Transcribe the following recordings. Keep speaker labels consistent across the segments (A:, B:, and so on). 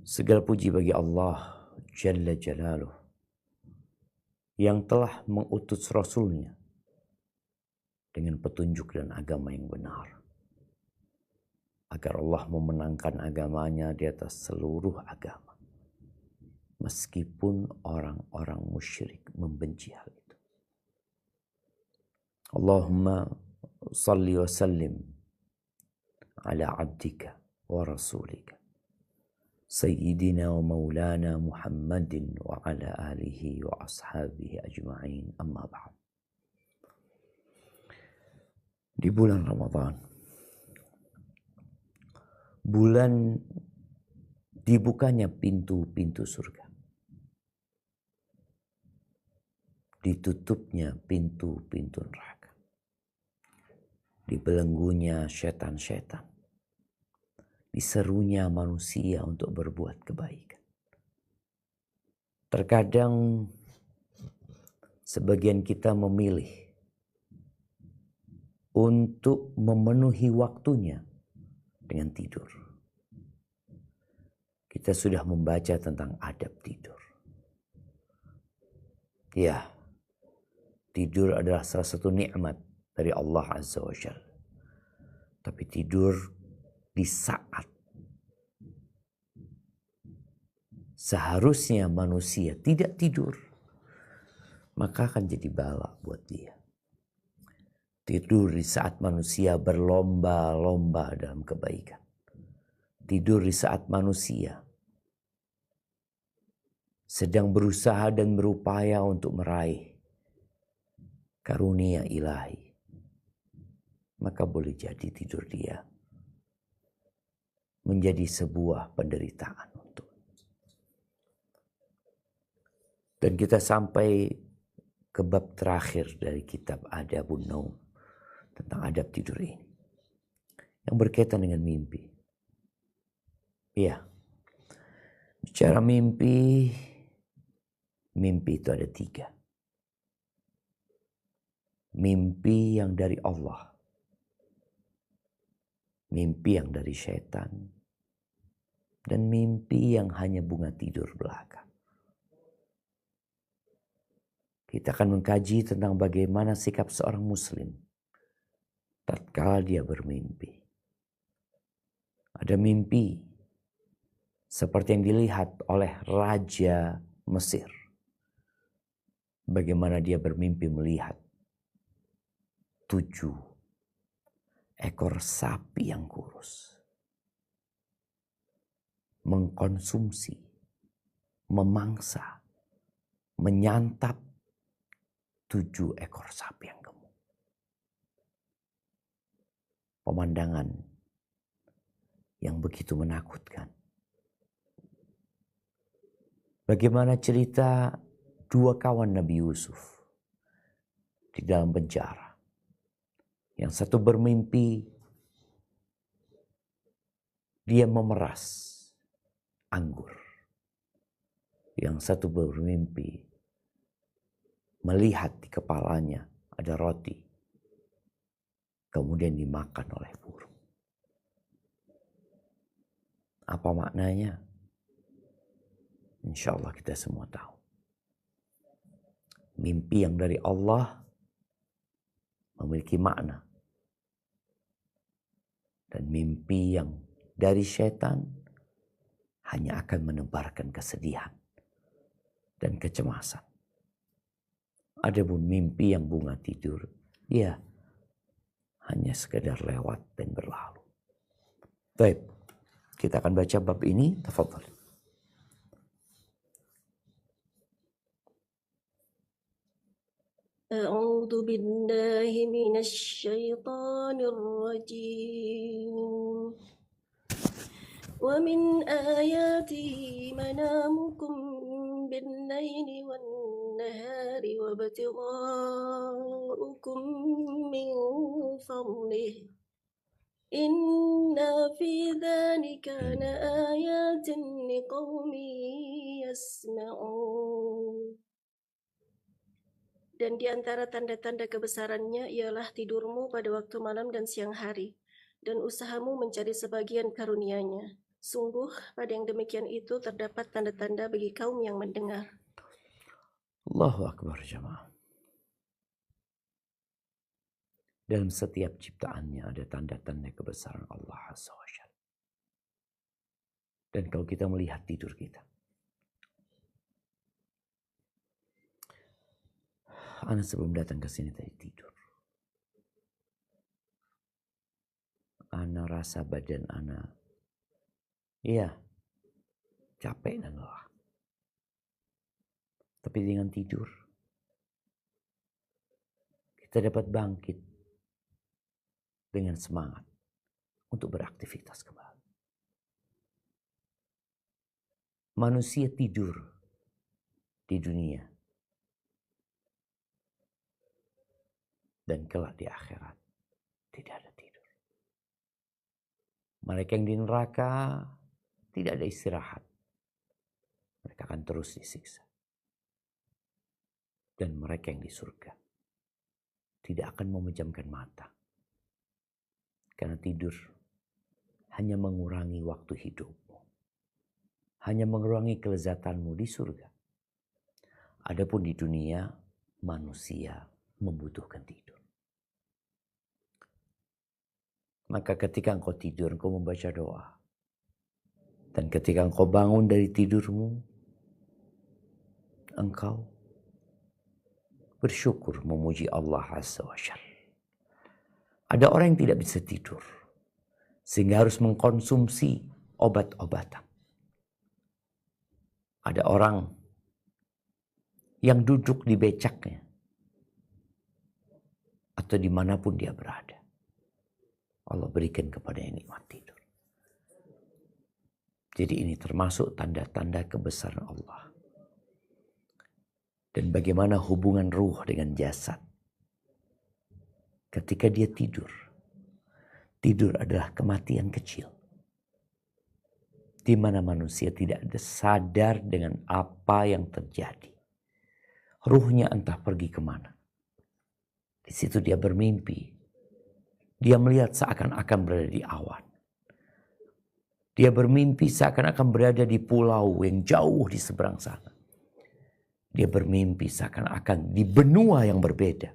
A: Segala puji bagi Allah Jalla Jalaluh yang telah mengutus Rasulnya dengan petunjuk dan agama yang benar, agar Allah memenangkan agamanya di atas seluruh agama, meskipun orang-orang musyrik membenci hal itu. Allahumma salli wa sallim ala abdika wa rasulika Sayyidina wa maulana Muhammadin wa ala alihi wa ashabihi ajma'in, amma ba'd. Di bulan Ramadan, bulan dibukanya pintu-pintu surga, ditutupnya pintu-pintu neraka, dibelenggunya setan-setan, diserunya manusia untuk berbuat kebaikan. Terkadang sebagian kita memilih untuk memenuhi waktunya dengan tidur. Kita sudah membaca tentang adab tidur. Ya, tidur adalah salah satu nikmat dari Allah Azza wa Jalla. Tapi tidur di saat seharusnya manusia tidak tidur, maka akan jadi bala buat dia. Tidur di saat manusia berlomba-lomba dalam kebaikan. Tidur di saat manusia sedang berusaha dan berupaya untuk meraih karunia ilahi, maka boleh jadi tidur dia menjadi sebuah penderitaan untuk. Dan kita sampai ke bab terakhir dari kitab Adabun Naum tentang adab tidur ini, yang berkaitan dengan mimpi. Iya, bicara mimpi itu ada 3. Mimpi yang dari Allah, mimpi yang dari setan, dan mimpi yang hanya bunga tidur belaka. Kita akan mengkaji tentang bagaimana sikap seorang muslim tatkala dia bermimpi. Ada mimpi seperti yang dilihat oleh Raja Mesir. Bagaimana dia bermimpi melihat 7 ekor sapi yang kurus mengkonsumsi, memangsa, menyantap 7 ekor sapi yang gemuk. Pemandangan yang begitu menakutkan. Bagaimana cerita 2 kawan Nabi Yusuf di dalam penjara. Yang satu bermimpi dia memeras anggur. Yang satu bermimpi melihat di kepalanya ada roti, kemudian dimakan oleh burung. Apa maknanya? Insya Allah kita semua tahu. Mimpi yang dari Allah memiliki makna. Dan mimpi yang dari setan hanya akan menebarkan kesedihan dan kecemasan. Adapun mimpi yang bunga tidur, ya hanya sekedar lewat dan berlalu. Baik, kita akan baca bab ini. Tafadhal.
B: أعوذ بالله من الشيطان الرجيم ومن آياته منامكم بالليل والنهار وابتغاؤكم من فضله إن في ذلك لآيات لقوم يسمعون. Dan di antara tanda-tanda kebesarannya ialah tidurmu pada waktu malam dan siang hari, dan usahamu mencari sebagian karunia-Nya. Sungguh pada yang demikian itu terdapat tanda-tanda bagi kaum yang mendengar.
A: Allahu Akbar jamaah. Dalam setiap ciptaannya ada tanda-tanda kebesaran Allah Azza wa Jalla. Dan kalau kita melihat tidur kita, ana sebelum datang ke sini tadi tidur. Ana rasa badan ana, iya, capek dan lelah. Tapi dengan tidur, kita dapat bangkit dengan semangat untuk beraktivitas kembali. Manusia tidur di dunia dan kelak di akhirat tidak ada tidur. Mereka yang di neraka tidak ada istirahat. Mereka akan terus disiksa. Dan mereka yang di surga tidak akan memejamkan mata. Karena tidur hanya mengurangi waktu hidupmu. Hanya mengurangi kelezatanmu di surga. Adapun di dunia, manusia membutuhkan tidur. Maka ketika engkau tidur, engkau membaca doa. Dan ketika engkau bangun dari tidurmu, engkau bersyukur memuji Allah Azza wa Jalla. Ada orang yang tidak bisa tidur, sehingga harus mengkonsumsi obat-obatan. Ada orang yang duduk di becaknya, atau dimanapun dia berada. Allah berikan kepadanya nikmat tidur. Jadi ini termasuk tanda-tanda kebesaran Allah. Dan bagaimana hubungan ruh dengan jasad. Ketika dia tidur, tidur adalah kematian kecil. Di mana manusia tidak ada sadar dengan apa yang terjadi. Ruhnya entah pergi kemana. Di situ dia bermimpi. Dia melihat seakan-akan berada di awan. Dia bermimpi seakan-akan berada di pulau yang jauh di seberang sana. Dia bermimpi seakan-akan di benua yang berbeda.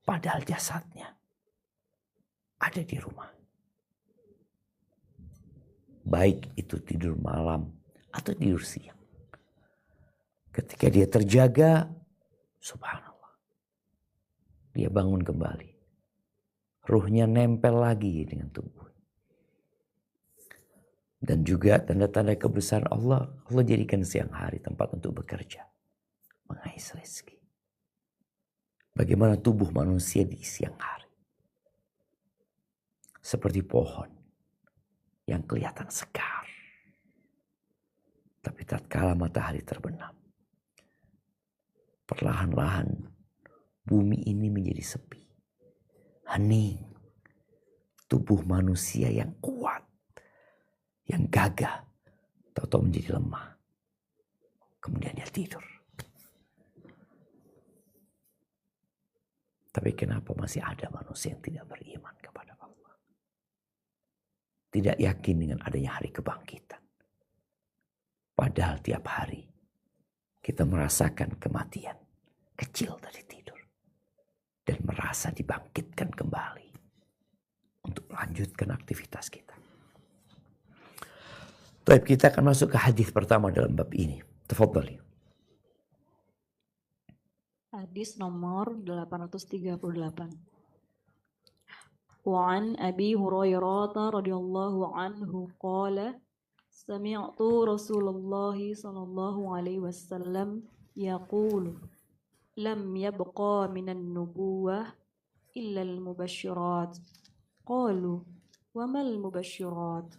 A: Padahal jasadnya ada di rumah. Baik itu tidur malam atau tidur siang. Ketika dia terjaga, subhanallah, dia bangun kembali. Ruhnya nempel lagi dengan tubuh. Dan juga tanda-tanda kebesaran Allah, Allah jadikan siang hari tempat untuk bekerja, mengais rezeki. Bagaimana tubuh manusia di siang hari. Seperti pohon yang kelihatan segar. Tapi tatkala matahari terbenam, perlahan-lahan bumi ini menjadi sepi. Hening. Tubuh manusia yang kuat, yang gagah, tahu-tahu menjadi lemah. Kemudian dia tidur. Tapi kenapa masih ada manusia yang tidak beriman kepada Allah? Tidak yakin dengan adanya hari kebangkitan. Padahal tiap hari kita merasakan kematian kecil dari tidur. Dan merasa dibangkitkan kembali untuk melanjutkan aktivitas kita. Baik, kita akan masuk ke hadis pertama dalam bab ini. Tafadhali.
C: Hadis nomor 838. Wa an Abi Hurairah radhiyallahu anhu qala sami'tu Rasulullah sallallahu alaihi wasallam yaqulu lam yabqa minan nubuwah illa al-mubasysyirat. Qalu wa mal mubasysyirat?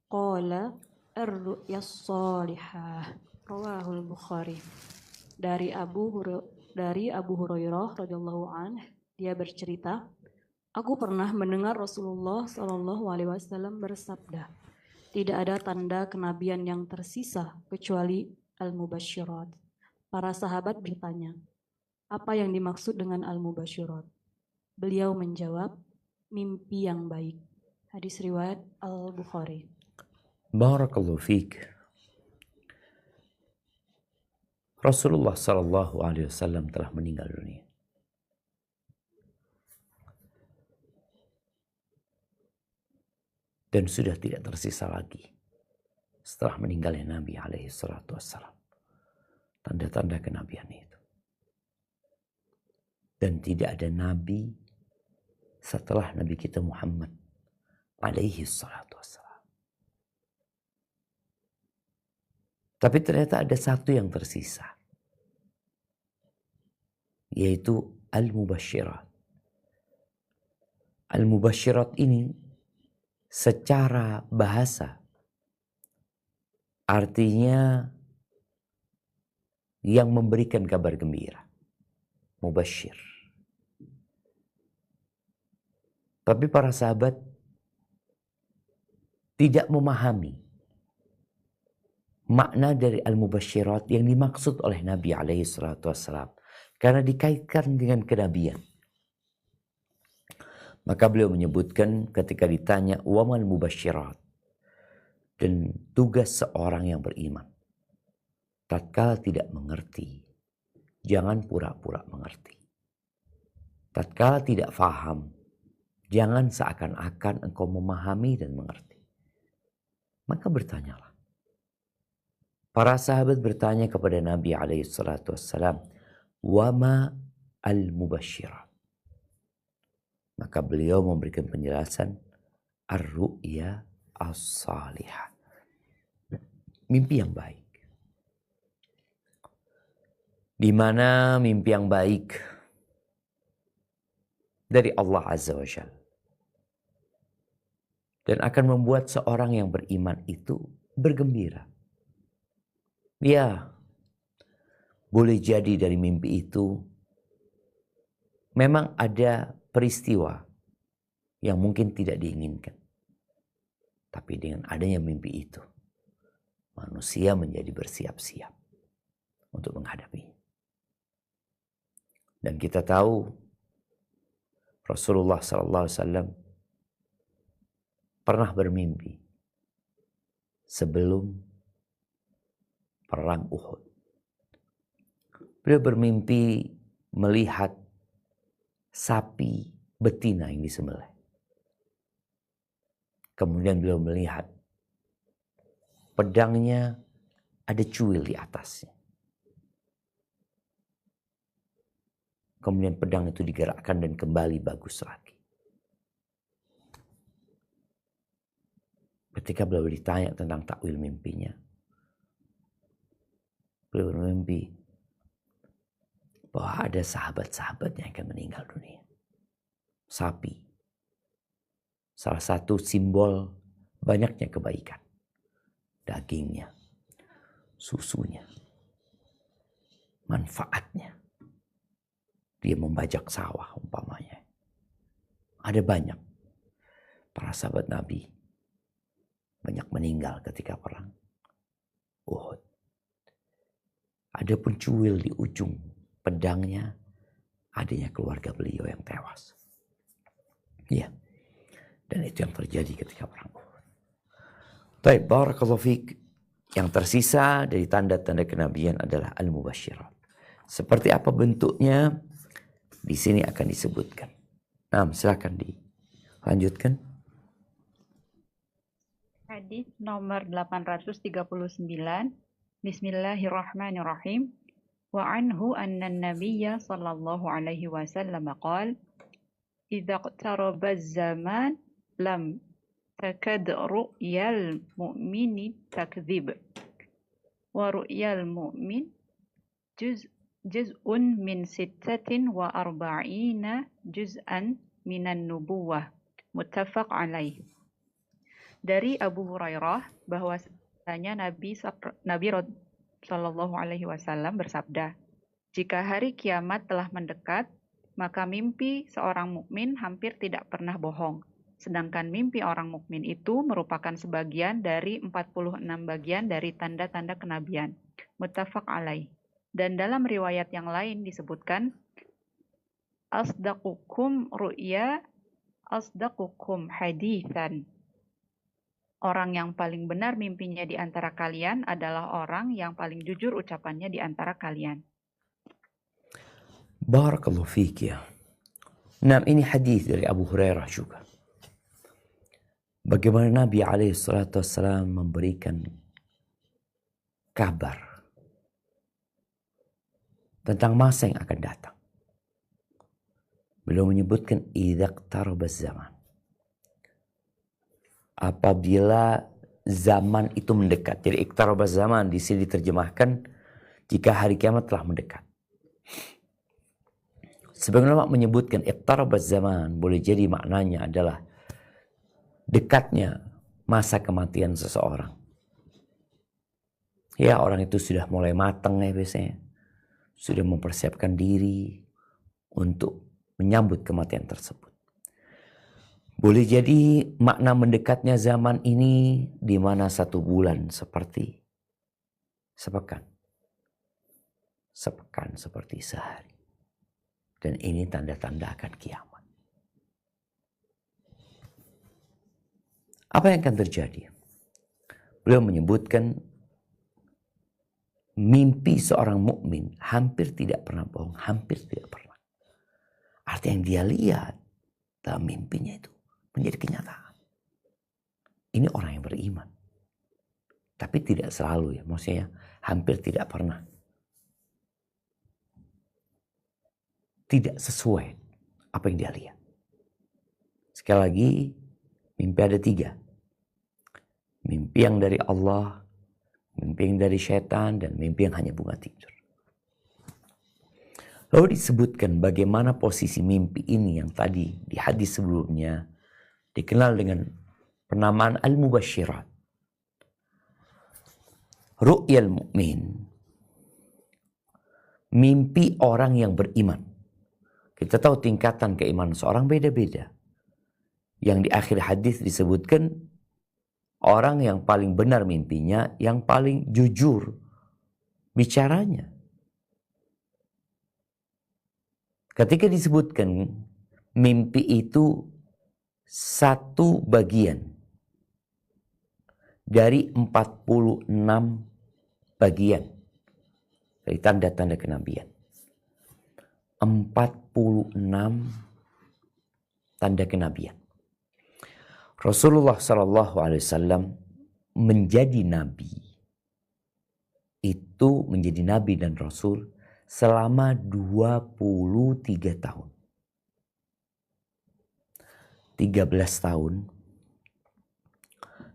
C: Qala ar-ru'yas salihah. Rawahul Bukhari. Dari Abu Hurairah radhiyallahu anhu, dia bercerita, aku pernah mendengar Rasulullah sallallahu alaihi wasallam bersabda, tidak ada tanda kenabian yang tersisa kecuali al-mubasysyirat. Para sahabat bertanya, apa yang dimaksud dengan al-mubasysyirat? Beliau menjawab, mimpi yang baik. Hadis riwayat Al-Bukhari.
A: Barakallahu fiik. Rasulullah sallallahu alaihi wasallam telah meninggal dunia. Dan sudah tidak tersisa lagi setelah meninggalnya Nabi alaihi salatu wassalam tanda-tanda kenabian itu. Dan tidak ada nabi setelah Nabi kita Muhammad alaihi salatu wassalam. Tapi ternyata ada satu yang tersisa, yaitu al-mubasyirat. Al-mubasyirat ini secara bahasa artinya yang memberikan kabar gembira. Mubasyir. Tapi para sahabat tidak memahami makna dari al-mubasyirat yang dimaksud oleh Nabi alaihi salatu wassalam. Karena dikaitkan dengan kenabian. Maka beliau menyebutkan ketika ditanya wamal mubasyirat, dan tugas seorang yang beriman. Tatkala tidak mengerti, jangan pura-pura mengerti. Tatkala tidak faham, jangan seakan-akan engkau memahami dan mengerti. Maka bertanyalah. Para sahabat bertanya kepada Nabi alaihi salatu wassalam, wama al-mubasyirat. Maka beliau memberikan penjelasan ar-ru'ya as-salihah. Mimpi yang baik. Di mana mimpi yang baik dari Allah Azza wa Jalla. Dan akan membuat seorang yang beriman itu bergembira. Ya, boleh jadi dari mimpi itu memang ada peristiwa yang mungkin tidak diinginkan. Tapi dengan adanya mimpi itu, manusia menjadi bersiap-siap untuk menghadapinya. Dan kita tahu Rasulullah SAW pernah bermimpi sebelum perang Uhud. Beliau bermimpi melihat sapi betina yang disembelih. Kemudian beliau melihat pedangnya ada cuil di atasnya. Kemudian pedang itu digerakkan dan kembali bagus lagi. Ketika beliau ditanya tentang takwil mimpinya, beliau bermimpi bahwa ada sahabat-sahabat yang akan meninggal dunia. Sapi. Salah satu simbol banyaknya kebaikan. Dagingnya, susunya, manfaatnya. Dia membajak sawah umpamanya. Ada banyak para sahabat Nabi banyak meninggal ketika perang Uhud. Ada pun cuil di ujung pedangnya, adanya keluarga beliau yang tewas. Ya. Dan itu yang terjadi ketika perang Uhud. Baik, barakallahu fiik. Yang tersisa dari tanda-tanda kenabian adalah al-mubasyirat. Seperti apa bentuknya? Di sini akan disebutkan. Nah, silakan dilanjutkan.
D: Hadis nomor 839. Bismillahirrahmanirrahim. Wa anhu anna an-nabiyya sallallahu alaihi wasallam qala idza iqtaraba az-zaman lam takad ru'yal mu'mini takdzib wa ru'yal mu'min juz'un min 46 juz'an minan nubuwah muttafaq alaih. Dari Abu Hurairah bahwasanya Nabi sallallahu alaihi wasallam bersabda, jika hari kiamat telah mendekat, maka mimpi seorang mukmin hampir tidak pernah bohong. Sedangkan mimpi orang mukmin itu merupakan sebagian dari 46 bagian dari tanda-tanda kenabian. Muttafaq alaih. Dan dalam riwayat yang lain disebutkan, asdaqukum ru'ya asdaqukum hadithan. Orang yang paling benar mimpinya di antara kalian adalah orang yang paling jujur ucapannya di antara kalian.
A: Barakallahu fiik ya. Nah, ini hadis dari Abu Hurairah juga. Bagaimana Nabi SAW memberikan kabar tentang masa yang akan datang. Beliau menyebutkan idza iqtarabaz zaman. Apabila zaman itu mendekat. Jadi iqtarabaz zaman di sini diterjemahkan jika hari kiamat telah mendekat. Sebagian ulama menyebutkan iqtarabaz zaman boleh jadi maknanya adalah dekatnya masa kematian seseorang. Ya, orang itu sudah mulai matang ya biasanya. Sudah mempersiapkan diri untuk menyambut kematian tersebut. Boleh jadi makna mendekatnya zaman ini di mana 1 bulan seperti sepekan. Sepekan seperti sehari. Dan ini tanda-tanda akan kiamat. Apa yang akan terjadi? Beliau menyebutkan mimpi seorang mukmin hampir tidak pernah bohong, hampir tidak pernah. Artinya yang dia lihat dalam mimpinya itu menjadi kenyataan. Ini orang yang beriman. Tapi tidak selalu ya, maksudnya hampir tidak pernah. Tidak sesuai apa yang dia lihat. Sekali lagi, mimpi ada 3. Mimpi yang dari Allah, mimpi yang dari syaitan, dan mimpi yang hanya bunga tidur. Lalu disebutkan bagaimana posisi mimpi ini yang tadi di hadis sebelumnya dikenal dengan penamaan al-mubasyirat. Ru'yal mu'min. Mimpi orang yang beriman. Kita tahu tingkatan keimanan seorang beda-beda. Yang di akhir hadis disebutkan orang yang paling benar mimpinya, yang paling jujur bicaranya. Ketika disebutkan mimpi itu 1 bagian dari 46 bagian dari tanda-tanda kenabian. 46 tanda kenabian. Rasulullah SAW menjadi nabi. Itu menjadi nabi dan rasul selama 23 tahun. 13 tahun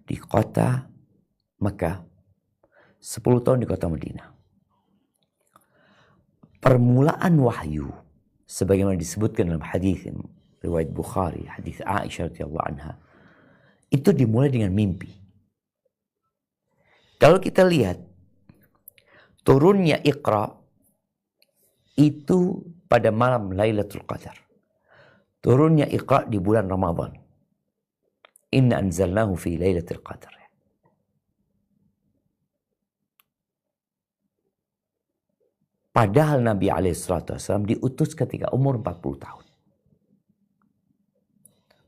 A: di kota Mekah, 10 tahun di kota Madinah. Permulaan wahyu sebagaimana disebutkan dalam hadis riwayat Bukhari, hadis Aisyah radhiyallahu anha, itu dimulai dengan mimpi. Kalau kita lihat turunnya Iqra itu pada malam Lailatul Qadar. Turunnya Iqra di bulan Ramadan. Inna anzalnahu fi Lailatul Qadar. Padahal Nabi SAW diutus ketika umur 40 tahun.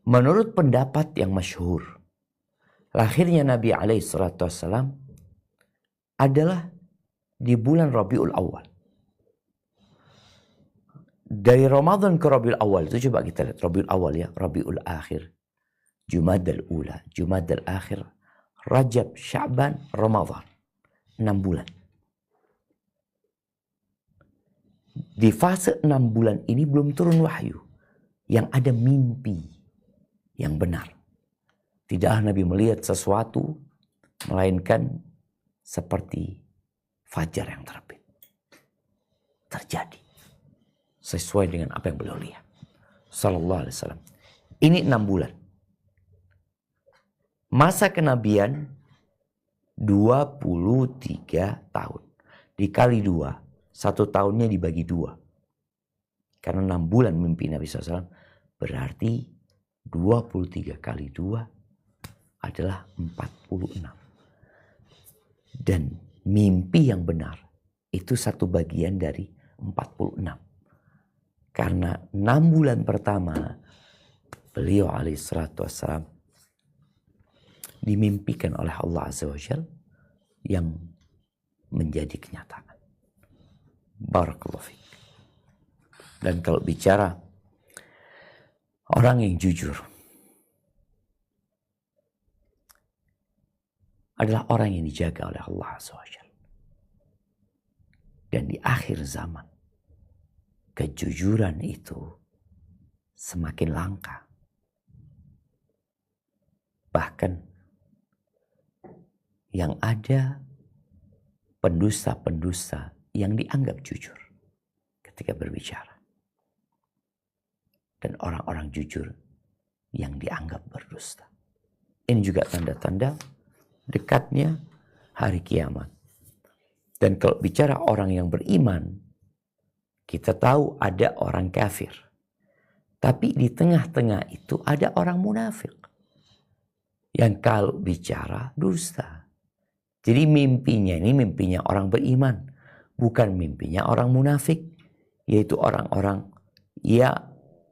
A: Menurut pendapat yang masyhur, lahirnya Nabi SAW adalah di bulan Rabiul Awal. Dari Ramadan ke Rabiul Awal itu coba kita lihat. Rabiul Awal ya, Rabiul Akhir, Jumadal Ula, Jumadal Akhir, Rajab, Sya'ban, Ramadan. 6 bulan. Di fase 6 bulan ini belum turun wahyu. Yang ada mimpi yang benar. Tidaklah Nabi melihat sesuatu melainkan seperti fajar yang terbit. Terjadi sesuai dengan apa yang beliau lihat. Sallallahu alaihi wasallam. Ini 6 bulan. Masa kenabian 23 tahun. Dikali 2. 1 tahunnya dibagi 2. Karena 6 bulan mimpi Nabi SAW. Berarti 23 kali 2 adalah 46. Dan mimpi yang benar itu 1 bagian dari 46. Karena 6 bulan pertama beliau alaihissalatu wassalam dimimpikan oleh Allah Azza wa Jalla yang menjadi kenyataan. Barakallahu fiik. Dan kalau bicara orang yang jujur adalah orang yang dijaga oleh Allah Azza wa Jalla. Dan di akhir zaman, kejujuran itu semakin langka. Bahkan yang ada pendusta-pendusta yang dianggap jujur ketika berbicara. Dan orang-orang jujur yang dianggap berdusta. Ini juga tanda-tanda dekatnya hari kiamat. Dan kalau bicara orang yang beriman, kita tahu ada orang kafir. Tapi di tengah-tengah itu ada orang munafik. Yang kalau bicara dusta. Jadi mimpinya ini mimpinya orang beriman. Bukan mimpinya orang munafik. Yaitu orang-orang ya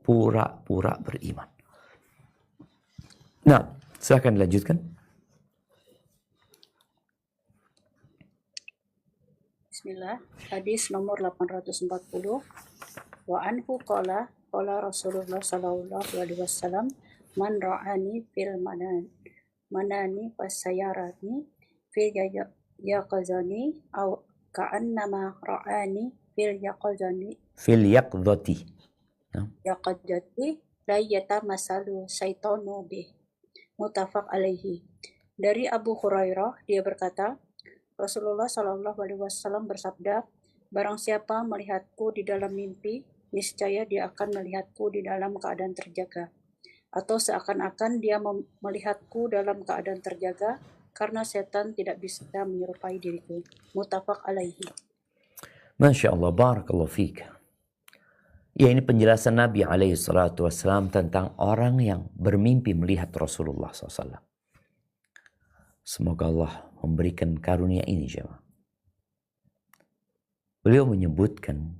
A: pura-pura beriman. Nah, silakan dilanjutkan.
E: Bismillah. Hadis nomor 840. Wa anhu qala Rasulullah sallallahu alaihi wasallam, man ra'ani fil manani fasayarani fil yaqazani aw ka'annama ra'ani fil yaqazani
A: Fil yaqdhati.
E: yaqadati la yatamasalu syaitanu bih. Muttafaq alaihi. Dari Abu Hurairah, dia berkata, Rasulullah Shallallahu Alaihi Wasallam bersabda, barang siapa melihatku di dalam mimpi, niscaya dia akan melihatku di dalam keadaan terjaga. Atau seakan-akan dia melihatku dalam keadaan terjaga, karena setan tidak bisa menyerupai diriku. Muttafaq alaihi.
A: Masya Allah, barakallahu fiik. Ya, ini penjelasan Nabi SAW tentang orang yang bermimpi melihat Rasulullah SAW. Semoga Allah memberikan karunia ini, jemaah. Beliau menyebutkan,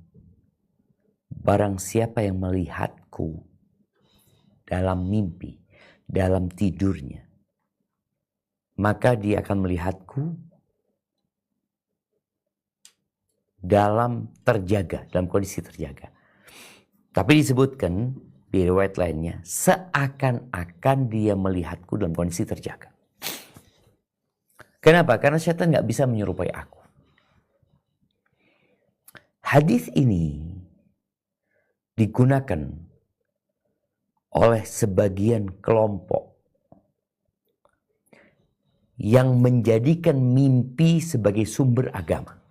A: barang siapa yang melihatku dalam mimpi, dalam tidurnya, maka dia akan melihatku dalam terjaga, dalam kondisi terjaga. Tapi disebutkan di riwayat lainnya, seakan-akan dia melihatku dalam kondisi terjaga. Kenapa? Karena setan nggak bisa menyerupai aku. Hadis ini digunakan oleh sebagian kelompok yang menjadikan mimpi sebagai sumber agama.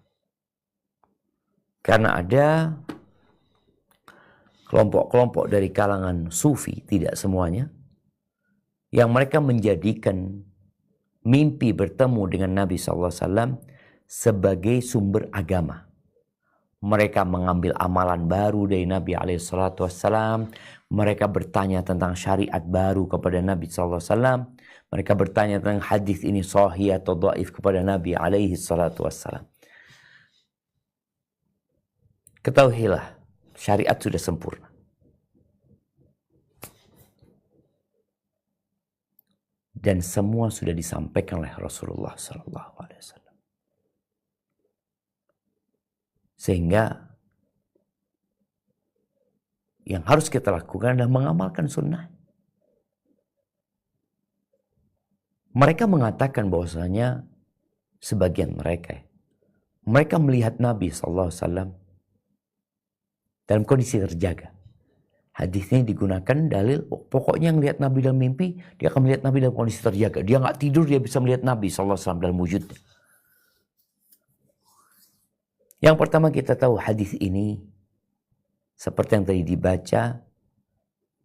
A: Karena ada kelompok-kelompok dari kalangan sufi, tidak semuanya, yang mereka menjadikan mimpi bertemu dengan Nabi SAW sebagai sumber agama. Mereka mengambil amalan baru dari Nabi SAW. Mereka bertanya tentang syariat baru kepada Nabi SAW. Mereka bertanya tentang hadis ini sahih atau dhaif kepada Nabi SAW. Ketahuilah, syariat sudah sempurna. Dan semua sudah disampaikan oleh Rasulullah SAW. Sehingga yang harus kita lakukan adalah mengamalkan sunnah. Mereka mengatakan bahwasanya sebagian mereka melihat Nabi SAW dalam kondisi terjaga. Hadis ini digunakan dalil, pokoknya yang lihat Nabi dalam mimpi, dia akan melihat Nabi dalam kondisi terjaga. Dia nggak tidur, dia bisa melihat Nabi SAW dalam wujudnya. Yang pertama kita tahu hadis ini, seperti yang tadi dibaca,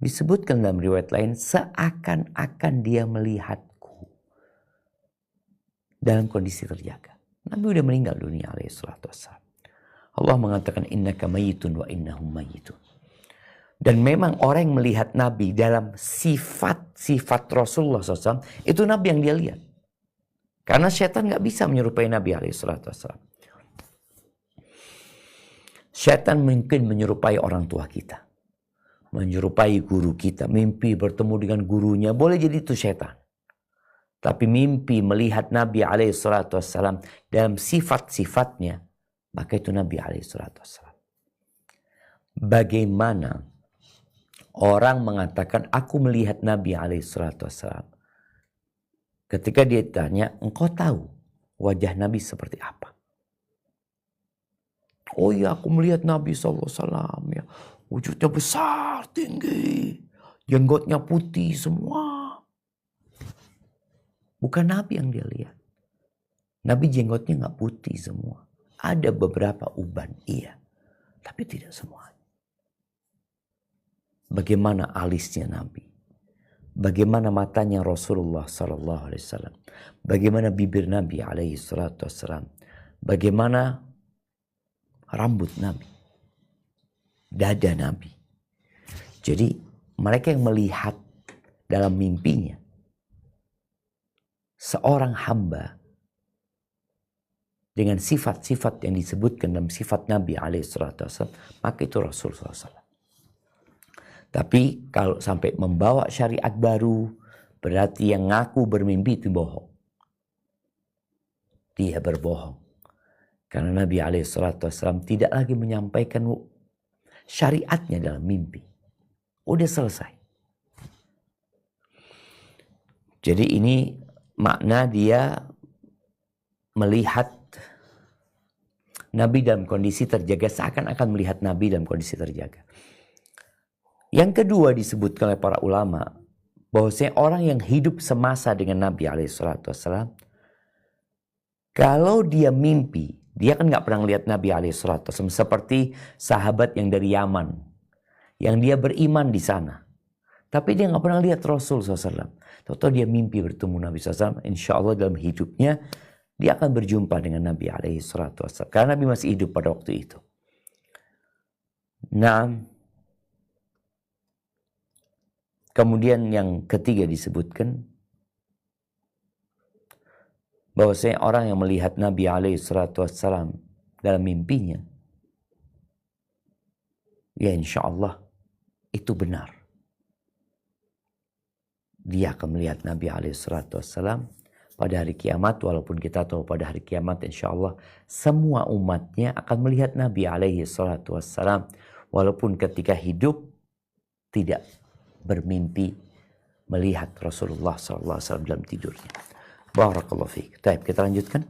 A: disebutkan dalam riwayat lain, seakan-akan dia melihatku dalam kondisi terjaga. Nabi udah meninggal dunia alaihissalatu wassalam. Allah mengatakan, innaka mayyitun wa innahum mayyitun. Dan memang orang yang melihat Nabi dalam sifat-sifat Rasulullah SAW, itu Nabi yang dia lihat. Karena setan gak bisa menyerupai Nabi SAW. Setan mungkin menyerupai orang tua kita. Menyerupai guru kita. Mimpi bertemu dengan gurunya. Boleh jadi itu setan. tapi mimpi melihat Nabi SAW dalam sifat-sifatnya, maka itu Nabi SAW. Bagaimana orang mengatakan aku melihat Nabi SAW? Ketika dia tanya, engkau tahu wajah Nabi seperti apa? Oh ya, aku melihat Nabi SAW ya. Wujudnya besar, tinggi, jenggotnya putih semua. Bukan Nabi yang dia lihat. Nabi jenggotnya nggak putih semua. Ada beberapa uban, iya. Tapi tidak semua. Bagaimana alisnya Nabi? Bagaimana matanya Rasulullah SAW? Bagaimana bibir Nabi SAW? Bagaimana rambut Nabi? Dada Nabi. Jadi mereka yang melihat dalam mimpinya seorang hamba dengan sifat-sifat yang disebutkan dalam sifat Nabi SAW, maka itu Rasulullah SAW. Tapi kalau sampai membawa syariat baru, berarti yang ngaku bermimpi itu bohong. Dia berbohong. Karena Nabi SAW tidak lagi menyampaikan syariatnya dalam mimpi. Udah selesai. Jadi ini makna dia melihat Nabi dalam kondisi terjaga, seakan-akan melihat Nabi dalam kondisi terjaga. Yang kedua disebutkan oleh para ulama, bahwasanya orang yang hidup semasa dengan Nabi SAW, kalau dia mimpi, dia kan nggak pernah lihat Nabi SAW, seperti sahabat yang dari Yaman, yang dia beriman di sana, tapi dia nggak pernah lihat Rasul SAW. Tahu-tahu dia mimpi bertemu Nabi SAW, insya Allah dalam hidupnya dia akan berjumpa dengan Nabi SAW, karena Nabi masih hidup pada waktu itu. Nah, kemudian yang ketiga disebutkan bahwasanya orang yang melihat Nabi SAW dalam mimpinya, ya insya Allah itu benar. Dia akan melihat Nabi SAW pada hari kiamat, walaupun kita tahu pada hari kiamat insya Allah semua umatnya akan melihat Nabi SAW, walaupun ketika hidup tidak bermimpi melihat Rasulullah SAW dalam tidurnya. Barakallahu fiik. Baik, kita lanjutkan.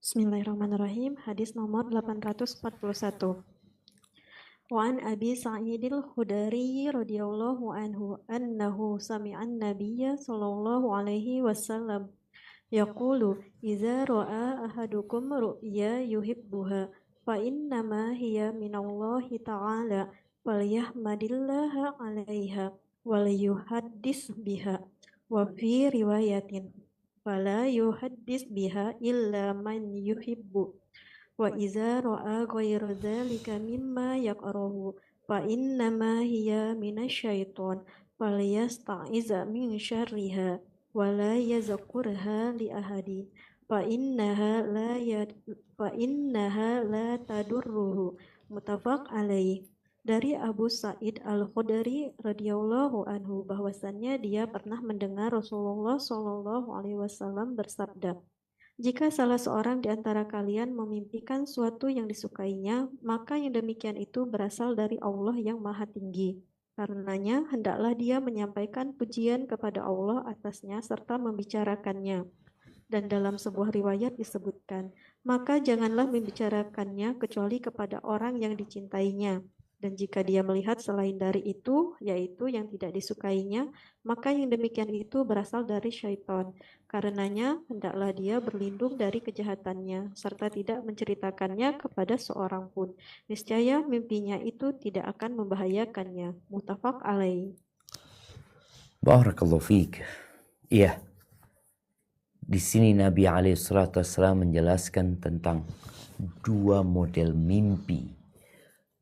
C: Bismillahirrahmanirrahim. Hadis nomor 841. Wa an Abi Sa'idil Khudri radhiyallahu anhu annahu sami'an nabiyya sallallahu alaihi wasallam yaqulu idza ra'a ahadukum ru'ya yuhibbuha fa innama hiya minallahi ta'ala falyahmadillaha 'alaiha wal yuhaddis biha wa fi riwayatin fala yuhaddis biha illa man yuhibbu wa idza ra'a ghayra dzalika mimma yaqrahu fa innama hiya minasyaiton falyasta'iz min syarriha wa la yazkurha li ahadin fa innaha la tadurruhu. Muttafaq alaih. Dari Abu Sa'id Al-Khudri radhiyallahu anhu bahwasannya dia pernah mendengar Rasulullah Shallallahu alaihi wasallam bersabda, jika salah seorang di antara kalian memimpikan suatu yang disukainya, maka yang demikian itu berasal dari Allah yang Maha Tinggi. Karenanya, hendaklah dia menyampaikan pujian kepada Allah atasnya serta membicarakannya. Dan dalam sebuah riwayat disebutkan, maka janganlah membicarakannya kecuali kepada orang yang dicintainya. Dan jika dia melihat selain dari itu, yaitu yang tidak disukainya, maka yang demikian itu berasal dari syaitan. Karenanya, hendaklah dia berlindung dari kejahatannya, serta tidak menceritakannya kepada seorang pun. Niscaya mimpinya itu tidak akan membahayakannya. Muttafaq alaih.
A: Barakallahu fiik. Iya. Di sini Nabi SAW menjelaskan tentang dua model mimpi.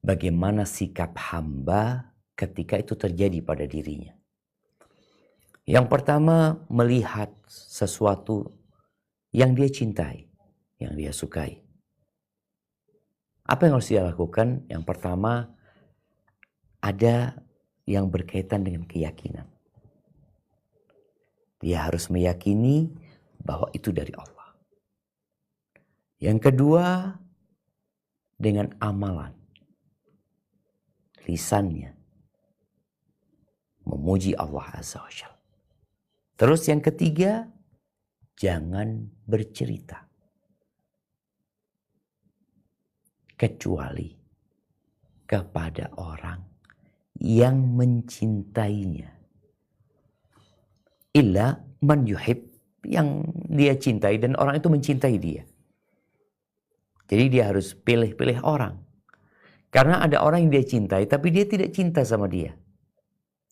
A: Bagaimana sikap hamba ketika itu terjadi pada dirinya. Yang pertama, melihat sesuatu yang dia cintai, yang dia sukai. Apa yang harus dia lakukan? Yang pertama, ada yang berkaitan dengan keyakinan. Dia harus meyakini bahwa itu dari Allah. Yang kedua, dengan amalan. Lisannya memuji Allah Azza wa Jalla. Terus yang ketiga, jangan bercerita. Kecuali kepada orang yang mencintainya. Illa man yuhib, yang dia cintai dan orang itu mencintai dia. Jadi dia harus pilih-pilih orang. Karena ada orang yang dia cintai tapi dia tidak cinta sama dia.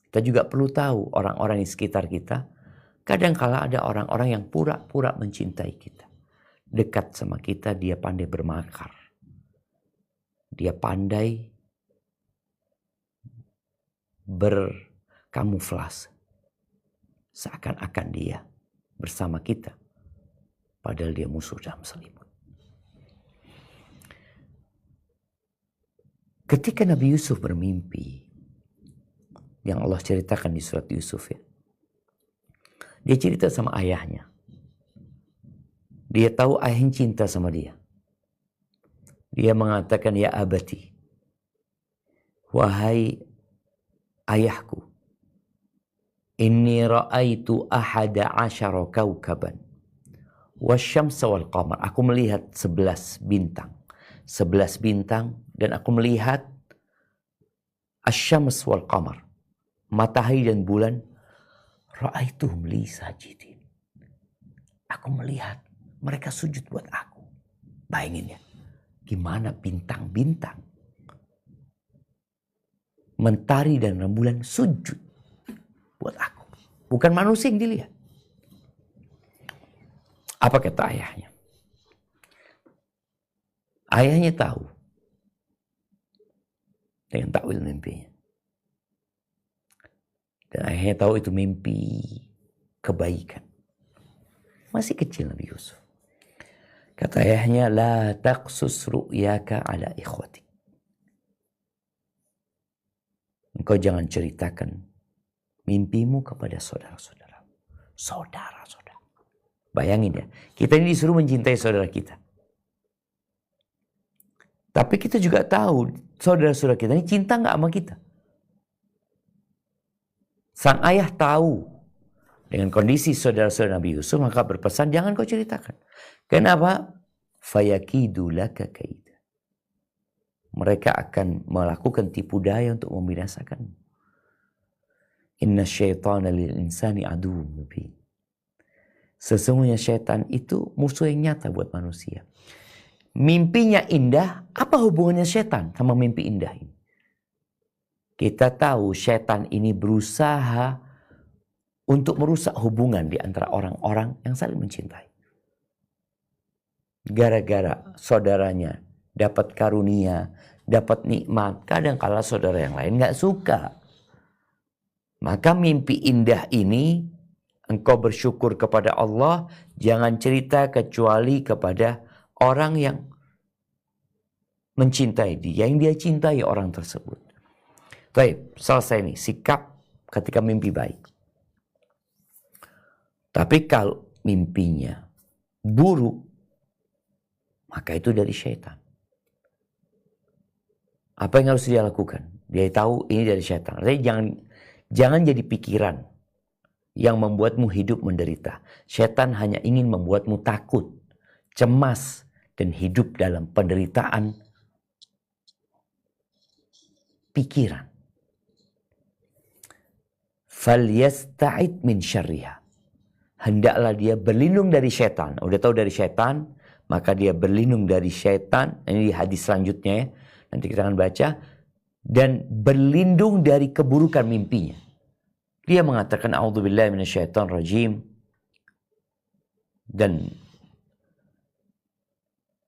A: Kita juga perlu tahu orang-orang di sekitar kita. Kadangkala ada orang-orang yang pura-pura mencintai kita. Dekat sama kita, dia pandai bermakar. Dia pandai berkamuflase. Seakan-akan dia bersama kita. Padahal dia musuh dalam selimut. Ketika Nabi Yusuf bermimpi, yang Allah ceritakan di surat Yusuf ya. Dia cerita sama ayahnya. Dia tahu ayahnya cinta sama dia. Dia mengatakan, ya abati, wahai ayahku, inni ra'aitu ahada asyara kawkaban wasyamsa wal qamar. Aku melihat 11 bintang. 11 bintang dan aku melihat asyams wal qamar. Matahari dan bulan. Ra'aituhum li sajidin. Aku melihat mereka sujud buat aku. Bayangin ya. Gimana bintang-bintang, mentari dan rembulan sujud buat aku. Bukan manusia yang dilihat. Apa kata ayahnya? Ayahnya tahu dengan takwil mimpinya. Dan ayahnya tahu itu mimpi kebaikan. Masih kecil Nabi Yusuf. Kata ayahnya, la taqsus ru'yaka ala ikhwatik. Engkau jangan ceritakan mimpimu kepada saudara-saudara. Saudara-saudara. Bayangin ya, kita ini disuruh mencintai saudara kita. Tapi kita juga tahu saudara-saudara kita ini cinta nggak sama kita. Sang ayah tahu dengan kondisi saudara-saudara Nabi Yusuf, maka berpesan jangan kau ceritakan. Kenapa? Fayakidu laka kaida. Mereka akan melakukan tipu daya untuk membinasakan. Inna syaitana lil insani aduwwun mubin. Sesungguhnya syaitan itu musuh yang nyata buat manusia. Mimpinya indah, apa hubungannya syaitan sama mimpi indah ini? Kita tahu syaitan ini berusaha untuk merusak hubungan di antara orang-orang yang saling mencintai. Gara-gara saudaranya dapat karunia, dapat nikmat, kadang-kala saudara yang lain gak suka. Maka mimpi indah ini, engkau bersyukur kepada Allah, jangan cerita kecuali kepada orang yang mencintai dia, yang dia cintai orang tersebut. Baik, selesai nih, sikap ketika mimpi baik. Tapi kalau mimpinya buruk, maka itu dari syaitan. Apa yang harus dia lakukan? Dia tahu ini dari syaitan. Jadi jangan jadi pikiran yang membuatmu hidup menderita. Syaitan hanya ingin membuatmu takut, cemas, dan hidup dalam penderitaan pikiran. Falyasta'id min syarriha. Hendaklah dia berlindung dari syaitan. Udah tahu dari syaitan, maka dia berlindung dari syaitan. Ini di hadis selanjutnya ya. Nanti kita akan baca. Dan berlindung dari keburukan mimpinya. Dia mengatakan a'udzubillahi minasyaitonir rajim. Dan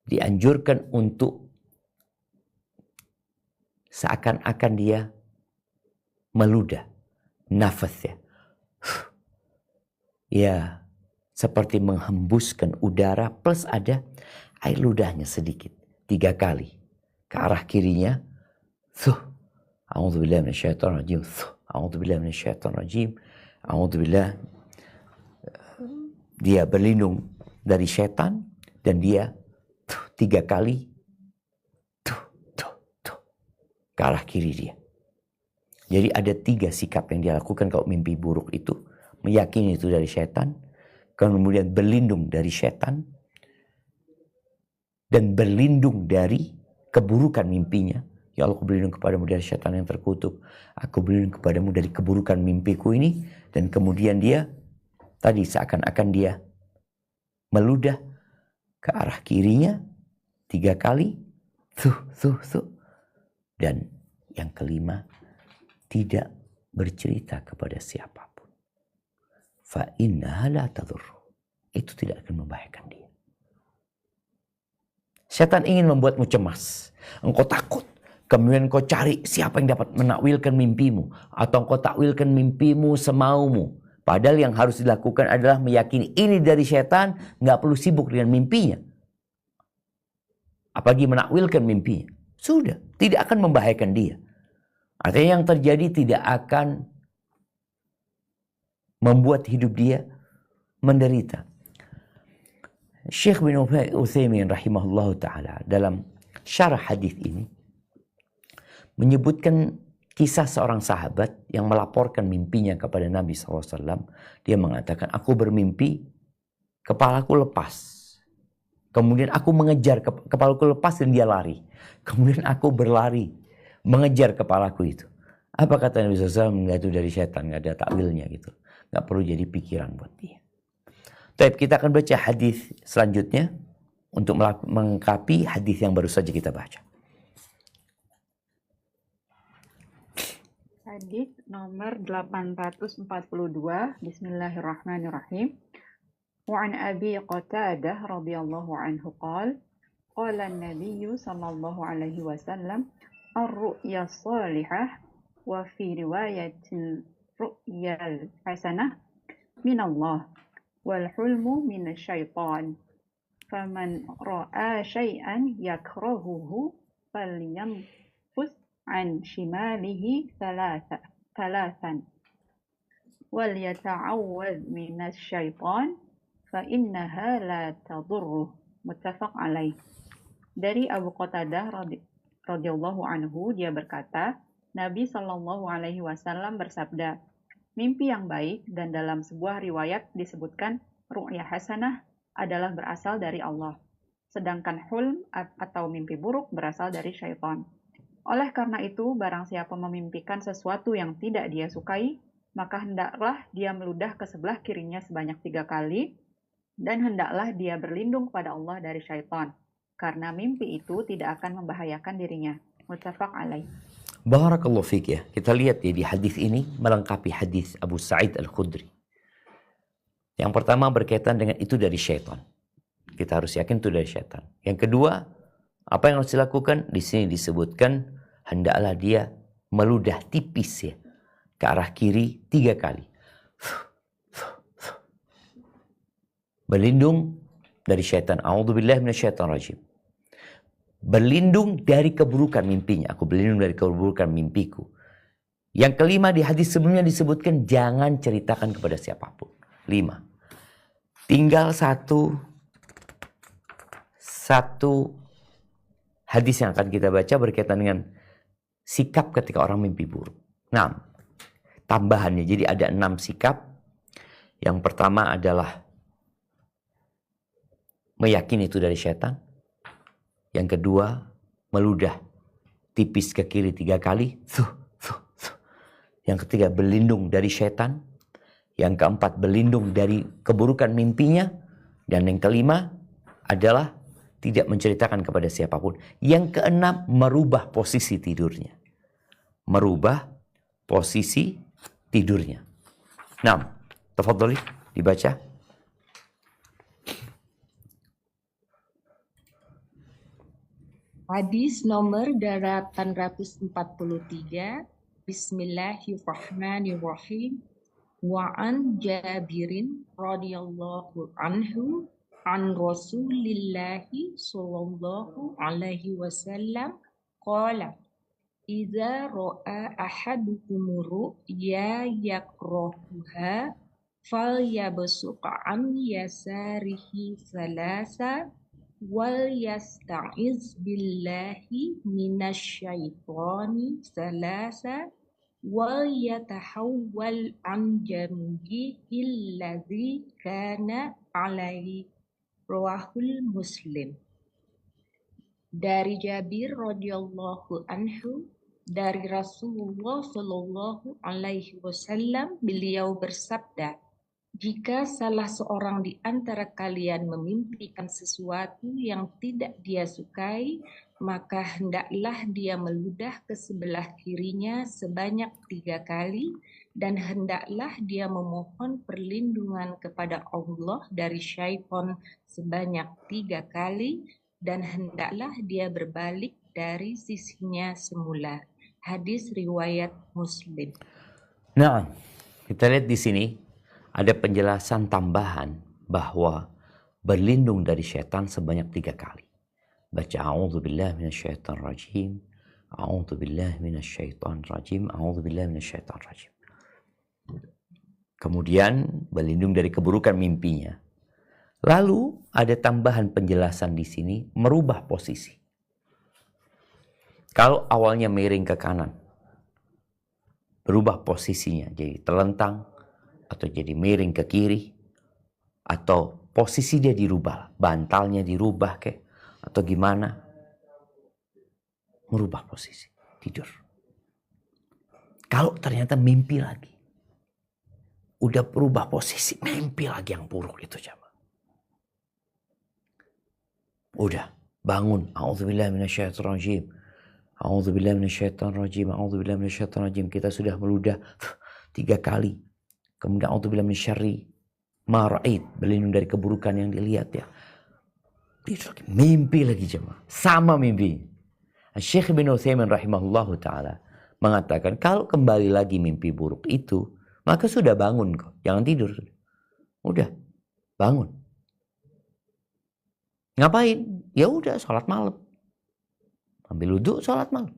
A: dianjurkan untuk seakan-akan dia meludah nafasnya. Ya, seperti menghembuskan udara plus ada air ludahnya sedikit. 3 kali. ke arah kirinya, thuh, a'udzubillahi minasyaitonir rajim, thuh, a'udzubillahi minasyaitonir rajim, a'udzubillah. Dia berlindung dari setan dan dia tuh, 3 kali tuh, ke arah kiri dia. Jadi ada 3 sikap yang dia lakukan kalau mimpi buruk itu. Meyakini itu dari setan, kemudian berlindung dari setan, dan berlindung dari keburukan mimpinya. Ya Allah, aku berlindung kepadamu dari setan yang terkutuk. Aku berlindung kepadamu dari keburukan mimpiku ini. Dan kemudian dia tadi seakan-akan dia meludah ke arah kirinya 3 kali. Dan yang kelima, tidak bercerita kepada siapapun. Fa innaha la tadurru. Itu tidak akan membahayakan dia. Setan ingin membuatmu cemas. Engkau takut. Kemudian engkau cari siapa yang dapat menakwilkan mimpimu. Atau engkau takwilkan mimpimu semaumu. Padahal yang harus dilakukan adalah meyakini ini dari setan. Nggak perlu sibuk dengan mimpinya. Apalagi menakwilkan mimpinya. Sudah. Tidak akan membahayakan dia. Artinya yang terjadi tidak akan membuat hidup dia menderita. Syekh bin Utsaimin rahimahullah ta'ala dalam syarah hadis ini menyebutkan kisah seorang sahabat yang melaporkan mimpinya kepada Nabi SAW. Dia mengatakan, aku bermimpi kepalaku lepas. Kemudian aku mengejar kepalaku lepas dan dia lari. Kemudian aku berlari mengejar kepalaku itu. Apa kata Nabi SAW? Enggak, itu dari setan, enggak ada takwilnya gitu. Enggak perlu jadi pikiran buat dia. Baik, kita akan baca hadis selanjutnya untuk melengkapi hadis yang baru saja kita baca.
D: Hadis nomor 842. Bismillahirrahmanirrahim. Wa an Abi Qatadah radhiyallahu anhu qala qala an-nabiy sallallahu alaihi wasallam ar-ru'ya salihah wa fi riwayatin ru'yal hasanah min Allah wal hulmu min syaitan faman ra'a syai'an yakrahuhu falyanfus an shimalihi thalathan wal yata'awwadh min syaitan fa innaha la tadurruh. Muttafaq alaih. Dari Abu Qatadah radhiyallahu anhu, dia berkata, Nabi Shallallahu alaihi wasallam bersabda, mimpi yang baik dan dalam sebuah riwayat disebutkan ru'ya hasanah adalah berasal dari Allah. Sedangkan hulm atau mimpi buruk berasal dari syaitan. Oleh karena itu, barang siapa memimpikan sesuatu yang tidak dia sukai, maka hendaklah dia meludah ke sebelah kirinya sebanyak 3 kali, dan hendaklah dia berlindung kepada Allah dari syaitan. Karena mimpi itu tidak akan membahayakan dirinya. Muttafaq alaih.
A: Barakallahu fiik ya. Kita lihat ya di hadis ini melengkapi hadis Abu Sa'id Al-Khudri. Yang pertama berkaitan dengan itu dari syaitan. Kita harus yakin itu dari syaitan. Yang kedua, apa yang harus dilakukan? Di sini disebutkan hendaklah dia meludah tipis ya ke arah kiri 3 kali. Berlindung dari syaitan. A'udzubillahi minasyaitonir rajim. Berlindung dari keburukan mimpinya. Aku berlindung dari keburukan mimpiku. Yang kelima di hadis sebelumnya disebutkan jangan ceritakan kepada siapapun. 5. Tinggal satu hadis yang akan kita baca berkaitan dengan sikap ketika orang mimpi buruk. 6. Tambahannya, jadi ada 6 sikap. Yang pertama adalah meyakini itu dari setan. Yang kedua, meludah tipis ke kiri 3 kali. Yang ketiga, berlindung dari setan. Yang keempat, berlindung dari keburukan mimpinya. Dan yang kelima adalah tidak menceritakan kepada siapapun. Yang keenam, merubah posisi tidurnya. Merubah posisi tidurnya. 6. Tafadhali, dibaca.
F: Hadis nomor 843. Bismillahirrahmanirrahim. Wa an Jabirin radhiyallahu anhu an Rasulillahi sallallahu alaihi wasallam qala idza ra'a ahadukum ru'ya yakrahuha falyabsuq an yasarihi salasa wal yasta'iz billahi minasyaitani salasa wal yatahawwal an jambihi alladhi kana alaihi rawahul Muslim. Dari Jabir radhiyallahu anhu dari Rasulullah Shallallahu alaihi wasallam beliau bersabda, jika salah seorang di antara kalian memimpikan sesuatu yang tidak dia sukai, maka hendaklah dia meludah ke sebelah kirinya sebanyak 3 kali, dan hendaklah dia memohon perlindungan kepada Allah dari syaitan sebanyak 3 kali, dan hendaklah dia berbalik dari sisinya semula. Hadis riwayat Muslim.
A: Nah, kita lihat di sini ada penjelasan tambahan bahwa berlindung dari syaitan sebanyak 3 kali. Baca a'udzubillahi minasyaitonir rajim, a'udzubillahi minasyaitonir rajim, a'udzubillahi minasyaitonir rajim. Kemudian berlindung dari keburukan mimpinya. Lalu ada tambahan penjelasan di sini merubah posisi. Kalau awalnya miring ke kanan, berubah posisinya jadi telentang atau jadi miring ke kiri, atau posisi dia dirubah, bantalnya dirubah kek atau gimana, merubah posisi tidur. Kalau ternyata mimpi lagi, udah berubah posisi, mimpi lagi yang buruk itu jamaah. Udah bangun, a'udzubillahi minasyaitonir rajim, a'udzubillahi minasyaitonir rajim, a'udzubillahi minasyaitonir rajim. Kita sudah meludah 3 kali. Kemudian a'udzubillahi minasyarri ma ra'ait, berlindung dari keburukan yang dilihat ya. Tidur lagi, mimpi lagi jemaah, sama mimpi. Syekh bin Utsaimin rahimahullahu taala mengatakan kalau kembali lagi mimpi buruk itu, maka sudah bangun kok, jangan tidur. Udah bangun. Ngapain? Ya udah sholat malam. Ambil wudhu, sholat malam.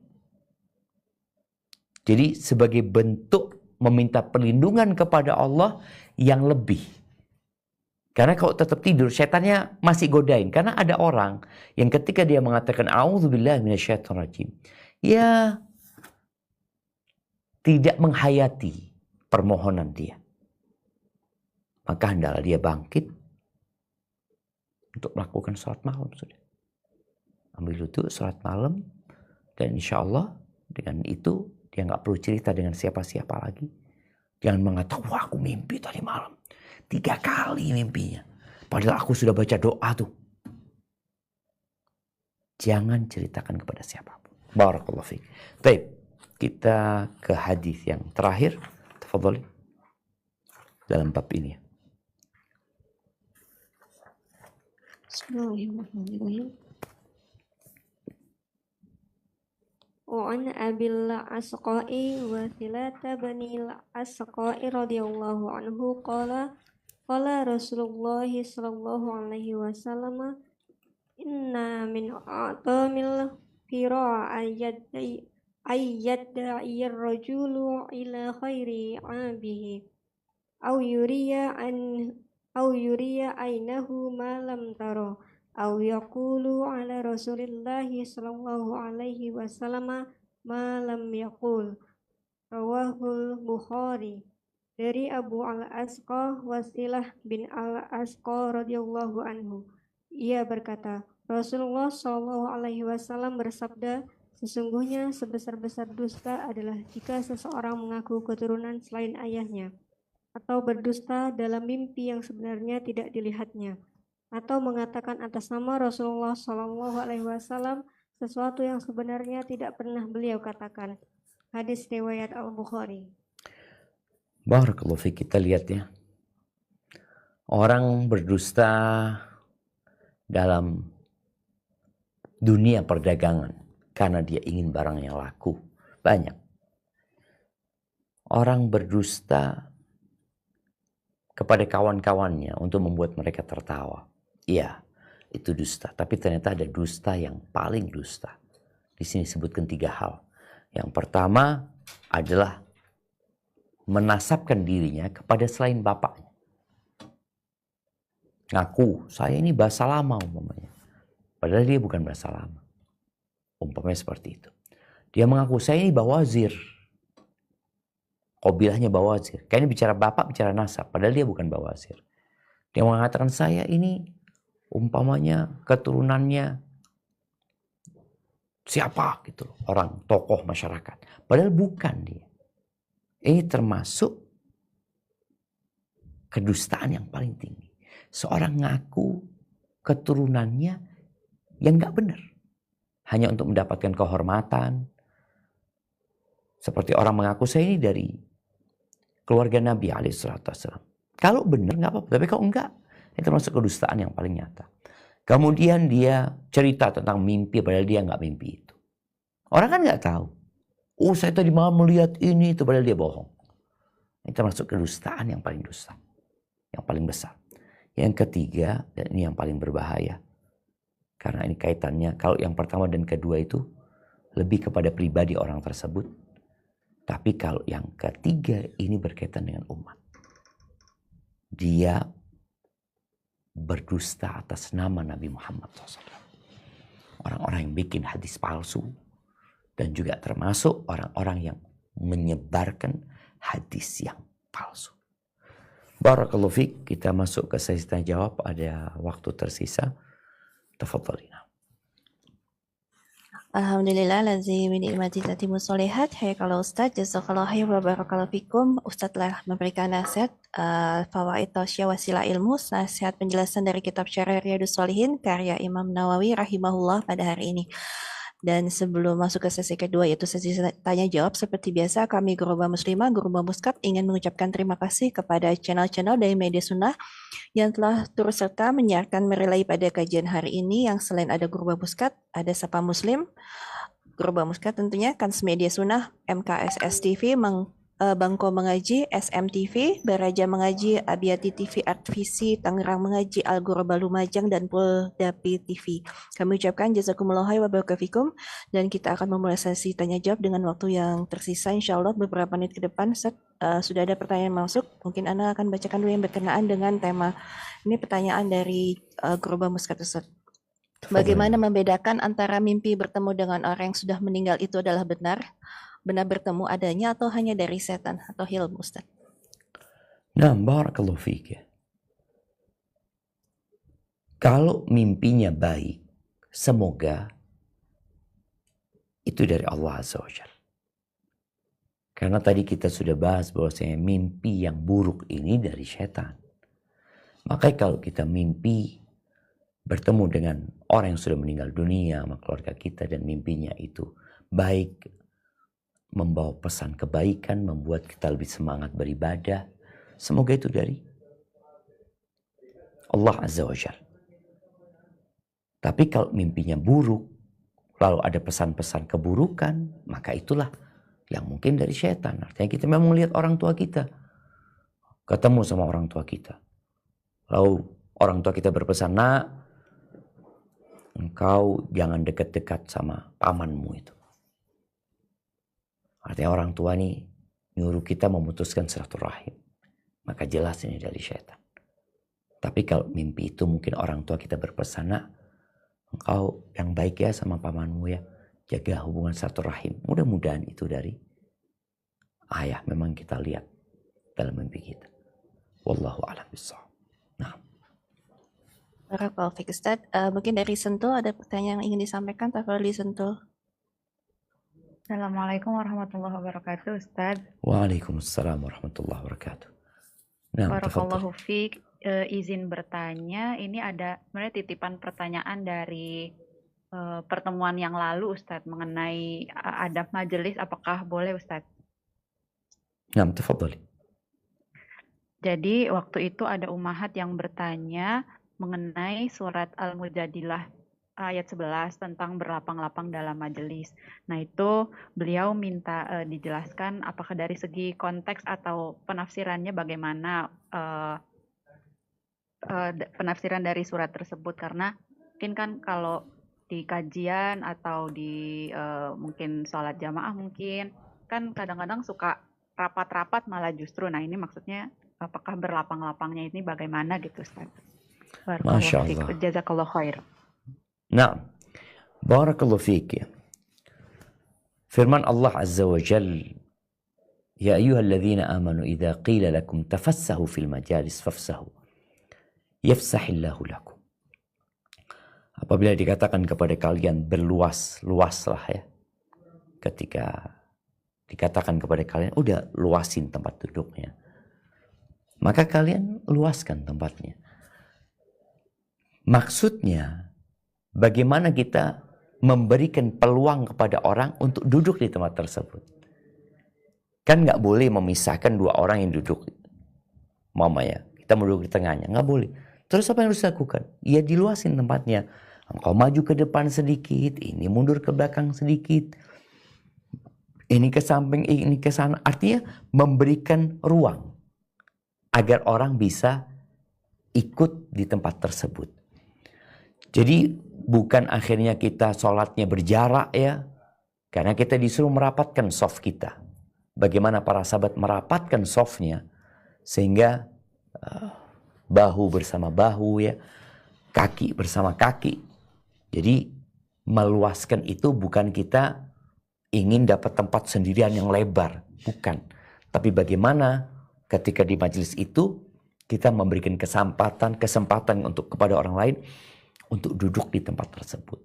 A: Jadi sebagai bentuk meminta perlindungan kepada Allah yang lebih. Karena kalau tetap tidur, setannya masih godain. Karena ada orang yang ketika dia mengatakan a'udzubillahi minasyaitonir rajim, ya tidak menghayati permohonan dia. Maka hendaklah dia bangkit untuk melakukan sholat malam sudah. Ambil wudhu, sholat malam, dan insya Allah dengan itu dia nggak perlu cerita dengan siapa-siapa lagi. Jangan mengatakan, wah aku mimpi tadi malam 3 kali mimpinya, padahal aku sudah baca doa tuh. Jangan ceritakan kepada siapapun. Barakallahu fiik. Baik, kita ke hadis yang terakhir. Tafadhali dalam bab ini.
C: Bismillahirrahmanirrahim. Wa'an abil asqa'i wa thilata banil asqa'i radhiyallahu anhu qala Rasulullah sallallahu alaihi wasallam inna min a'tamil fira ayyadda'i ar-rajulu ila khairi abihi aw yuriya ainahu ma lam tara aw yaqulu ala Rasulillahi sallallahu alaihi wasallam ma lam yaqul. Rawahul Bukhari. Dari Abu Al-Asqa Wasilah bin Al-Asqa radhiyallahu anhu, ia berkata, Rasulullah sallallahu alaihi wasallam bersabda, sesungguhnya sebesar-besar dusta adalah jika seseorang mengaku keturunan selain ayahnya, atau berdusta dalam mimpi yang sebenarnya tidak dilihatnya, atau mengatakan atas nama Rasulullah Shallallahu Alaihi Wasallam sesuatu yang sebenarnya tidak pernah beliau katakan. Hadis riwayat Al-Bukhari.
A: Barakallahu fiik. Kita lihat ya, orang berdusta dalam dunia perdagangan karena dia ingin barang yang laku. Banyak orang berdusta kepada kawan-kawannya untuk membuat mereka tertawa. Iya, itu dusta. Tapi ternyata ada dusta yang paling dusta. Di sini disebutkan 3 hal. Yang pertama adalah menasabkan dirinya kepada selain bapaknya. Ngaku, saya ini bahasa lama umpamanya. Padahal dia bukan bahasa lama. Umpamanya seperti itu. Dia mengaku, saya ini bawazir. Qabilahnya bawazir. Kayaknya bicara bapak, bicara nasab. Padahal dia bukan bawazir. Dia mengatakan, saya ini umpamanya keturunannya siapa gitu loh. Orang, tokoh masyarakat. Padahal bukan dia. Ini termasuk kedustaan yang paling tinggi. Seorang ngaku keturunannya yang gak benar. Hanya untuk mendapatkan kehormatan. Seperti orang mengaku saya ini dari keluarga Nabi SAW. Kalau benar gak apa-apa. Tapi kalau enggak, itu termasuk kedustaan yang paling nyata. Kemudian dia cerita tentang mimpi padahal dia gak mimpi itu. Orang kan gak tahu. Oh saya tadi malam melihat ini itu padahal dia bohong. Ini termasuk kedustaan yang paling dusta. Yang paling besar. Yang ketiga, dan ini yang paling berbahaya. Karena ini kaitannya, kalau yang pertama dan kedua itu lebih kepada pribadi orang tersebut. Tapi kalau yang ketiga ini berkaitan dengan umat. Dia berdusta atas nama Nabi Muhammad SAW. Orang-orang yang bikin hadis palsu. Dan juga termasuk orang-orang yang menyebarkan hadis yang palsu. Barakallahu fiik, kita masuk ke sesi tanya jawab, ada waktu tersisa. Tafadhalina.
G: Alhamdulillah lazi min ni'mati tatimu sholihat. Hayakallah Ustaz, jazakallahu khair wa barakallahu fikum. Ustaz telah memberikan nasihat fawaid tausiyah wasilah ilmu, nasihat penjelasan dari kitab Syarah Riyadhus Shalihin karya Imam Nawawi rahimahullah pada hari ini. Dan sebelum masuk ke sesi kedua yaitu sesi tanya jawab, seperti biasa kami Gurubah Muslimah, Gurubah Muskat ingin mengucapkan terima kasih kepada channel-channel dari media sunnah yang telah turut serta menyiarkan merelai pada kajian hari ini, yang selain ada Gurubah Muskat, ada Sapa Muslim, Gurubah Muskat tentunya, Kans Media Sunnah, MKSS TV, Bangko Mengaji, SMTV, Baraja Mengaji, Abiyati TV, Artvisi, Tangerang Mengaji, Al-Ghuraba Lumajang, dan Poldapi TV. Kami ucapkan jazakumullah wa barakatuh, dan kita akan memulai sesi tanya jawab dengan waktu yang tersisa. Insya Allah beberapa menit ke depan sudah ada pertanyaan masuk. Mungkin Anda akan bacakan dulu yang berkenaan dengan tema. Ini pertanyaan dari Gurubah Muskat Ustaz. Bagaimana membedakan antara mimpi bertemu dengan orang yang sudah meninggal itu adalah benar bertemu adanya atau hanya dari setan atau hilm, Ustaz?
A: Nah, barakallahu fiik ya. Kalau mimpinya baik, semoga itu dari Allah Azza wa Jalla. Karena tadi kita sudah bahas bahwasanya mimpi yang buruk ini dari setan. Makanya kalau kita mimpi bertemu dengan orang yang sudah meninggal dunia sama keluarga kita dan mimpinya itu baik, membawa pesan kebaikan, membuat kita lebih semangat beribadah. Semoga itu dari Allah Azza wa Jalla. Tapi kalau mimpinya buruk, lalu ada pesan-pesan keburukan, maka itulah yang mungkin dari syaitan. Artinya kita memang melihat orang tua kita, ketemu sama orang tua kita. Lalu orang tua kita berpesan, nak, engkau jangan dekat-dekat sama pamanmu itu. Artinya orang tua nih nyuruh kita memutuskan silaturahim. Maka jelas ini dari syaitan. Tapi kalau mimpi itu mungkin orang tua kita berpesan, nak, engkau yang baik ya sama pamanmu ya. Jaga hubungan silaturahim. Mudah-mudahan itu dari ayah memang kita lihat dalam mimpi kita. Wallahu a'lam bishawab. Nah.
G: Barakallahu fiik Ustaz. Mungkin dari Sentul ada pertanyaan yang ingin disampaikan, Tafadhali Sentul.
D: Assalamualaikum warahmatullahi wabarakatuh, Ustaz.
A: Waalaikumsalam warahmatullahi wabarakatuh. Nah,
D: Barakallahu fiik, izin bertanya, ini ada sebenarnya titipan pertanyaan dari pertemuan yang lalu, Ustaz, mengenai adab majelis, apakah boleh, Ustaz?
A: Nah, tafadhali.
D: Jadi waktu itu ada umahat yang bertanya mengenai surat Al-Mujadilah ayat 11 tentang berlapang-lapang dalam majelis. Nah itu beliau minta dijelaskan apakah dari segi konteks atau penafsirannya bagaimana penafsiran dari surat tersebut. Karena mungkin kan kalau di kajian atau di mungkin sholat jamaah mungkin kan kadang-kadang suka rapat-rapat malah justru. Nah ini maksudnya apakah berlapang-lapangnya ini bagaimana gitu Ustaz?
A: Masya Allah.
D: Jazakallah khair.
A: Nah, barakallahu fiik. Firman Allah Azza wa Jal, Ya ayyuhalladzina amanu idza qila lakum tafassahu fil majalis fafsahu yafsahillahu lakum. Apabila dikatakan kepada kalian berluas-luaslah ya. Ketika dikatakan kepada kalian udah luasin tempat duduknya, maka kalian luaskan tempatnya. Maksudnya bagaimana kita memberikan peluang kepada orang untuk duduk di tempat tersebut. Kan nggak boleh memisahkan dua orang yang duduk. Mama ya, kita mau duduk di tengahnya, nggak boleh. Terus apa yang harus dilakukan? Ya diluasin tempatnya. Engkau maju ke depan sedikit, ini mundur ke belakang sedikit. Ini ke samping, ini ke sana. Artinya memberikan ruang agar orang bisa ikut di tempat tersebut. Jadi bukan akhirnya kita sholatnya berjarak ya. Karena kita disuruh merapatkan soft kita. Bagaimana para sahabat merapatkan softnya. Sehingga bahu bersama bahu ya. Kaki bersama kaki. Jadi meluaskan itu bukan kita ingin dapat tempat sendirian yang lebar. Bukan. Tapi bagaimana ketika di majelis itu kita memberikan kesempatan untuk kepada orang lain untuk duduk di tempat tersebut.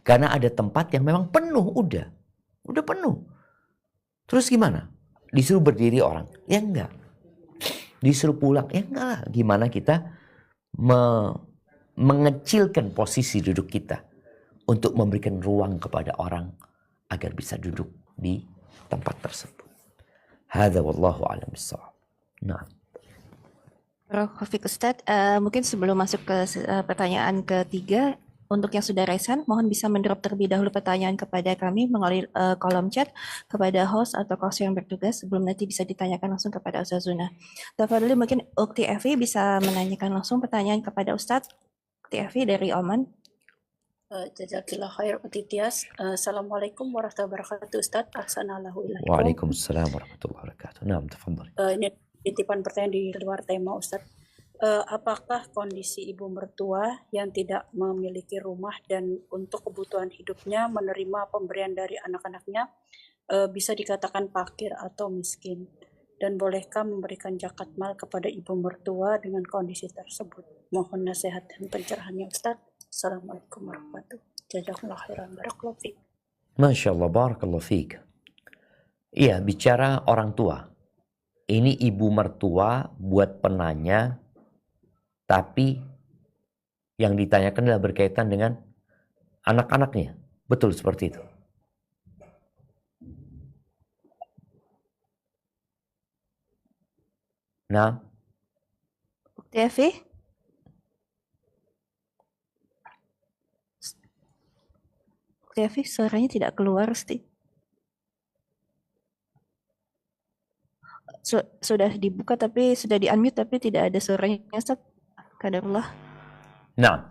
A: Karena ada tempat yang memang penuh, udah penuh. Terus gimana? Disuruh berdiri orang? Ya enggak. Disuruh pulang? Ya enggak lah. Gimana kita mengecilkan posisi duduk kita untuk memberikan ruang kepada orang agar bisa duduk di tempat tersebut. Hadza wallahu a'lam bissawab. Nah.
G: Rofik Ustadz, mungkin sebelum masuk ke pertanyaan ketiga, untuk yang sudah resen, mohon bisa mendrop terlebih dahulu pertanyaan kepada kami melalui kolom chat kepada host atau coach yang bertugas sebelum nanti bisa ditanyakan langsung kepada Ustaz Zuna. Tafadhali mungkin Ukti Evi bisa menanyakan langsung pertanyaan kepada Ustadz. Ukti Evi dari Oman.
E: Jazakillah khair Ukti Tias. Assalamualaikum warahmatullahi wabarakatuh Ustadz. Ahsanallahu ilaikum.
A: Waalaikumsalam warahmatullahi wabarakatuh. Nah, tafadhali.
E: Ini titipan pertanyaan di luar tema Ustadz. Apakah kondisi ibu mertua yang tidak memiliki rumah dan untuk kebutuhan hidupnya menerima pemberian dari anak-anaknya bisa dikatakan fakir atau miskin? Dan bolehkah memberikan zakat mal kepada ibu mertua dengan kondisi tersebut? Mohon nasihat dan pencerahannya Ustadz. Assalamualaikum warahmatullahi wabarakatuh. Jazakallah khairan barakallahu fiik.
A: Masya Allah, barakallahu fiik. Iya, bicara orang tua. Ini ibu mertua buat penanya, tapi yang ditanyakan adalah berkaitan dengan anak-anaknya. Betul seperti itu. Nah.
G: Ukti Evi? Ukti Evi, suaranya tidak keluar, Sti. Sudah dibuka tapi sudah di-unmute tapi tidak ada suaranya, Ustaz. Qadarullah.
A: Nah,